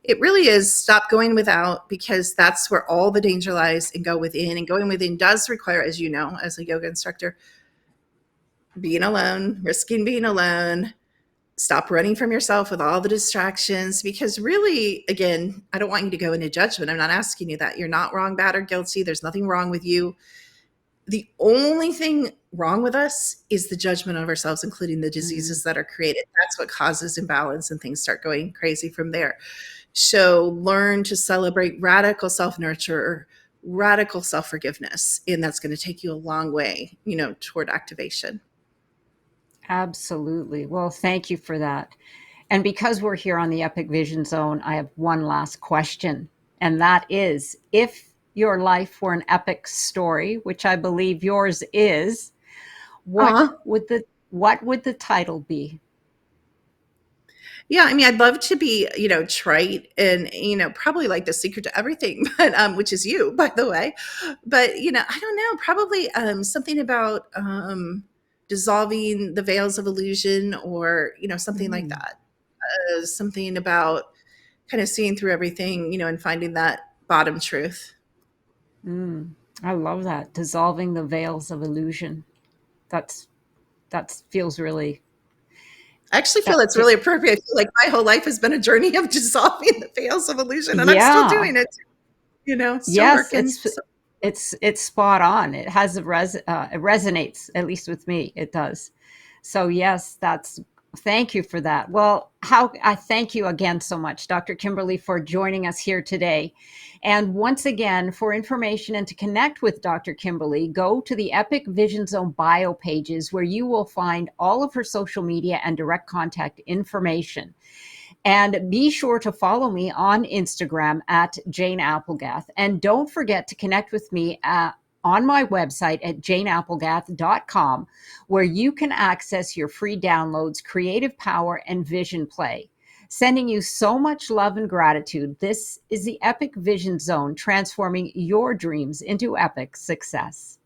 It really is stop going without, because that's where all the danger lies, and go within. And going within does require, as you know, as a yoga instructor, being alone, risking being alone. Stop running from yourself with all the distractions, because really, again, I don't want you to go into judgment. I'm not asking you that. You're not wrong, bad, or guilty. There's nothing wrong with you. The only thing wrong with us is the judgment of ourselves, including the diseases that are created. That's what causes imbalance, and things start going crazy from there. So learn to celebrate radical self-nurture, radical self-forgiveness, and that's going to take you a long way, toward activation. Absolutely. Well, thank you for that. And because we're here on the Epic Vision Zone, I have one last question. And that is, if your life were an epic story, which I believe yours is, what would the title be? Yeah, I mean, I'd love to be, trite and, probably like the secret to everything, but which is you, by the way. But, I don't know, probably something about dissolving the veils of illusion, or, something like that. Something about kind of seeing through everything, and finding that bottom truth. I love that. Dissolving the veils of illusion. That feels really. I actually feel it's really appropriate. I feel like my whole life has been a journey of dissolving the veils of illusion, and I'm still doing it. Still yes, working. it's spot on. It has it resonates, at least with me. It does. So yes, thank you for that. Well, I thank you again so much, Dr. Kimberly, for joining us here today. And once again, for information and to connect with Dr. Kimberly, go to the Epic Vision Zone bio pages, where you will find all of her social media and direct contact information. And be sure to follow me on Instagram at Jane Applegath. And don't forget to connect with me on my website at janeapplegath.com, where you can access your free downloads, Creative Power and Vision Play. Sending you so much love and gratitude. This is the Epic Vision Zone, transforming your dreams into epic success.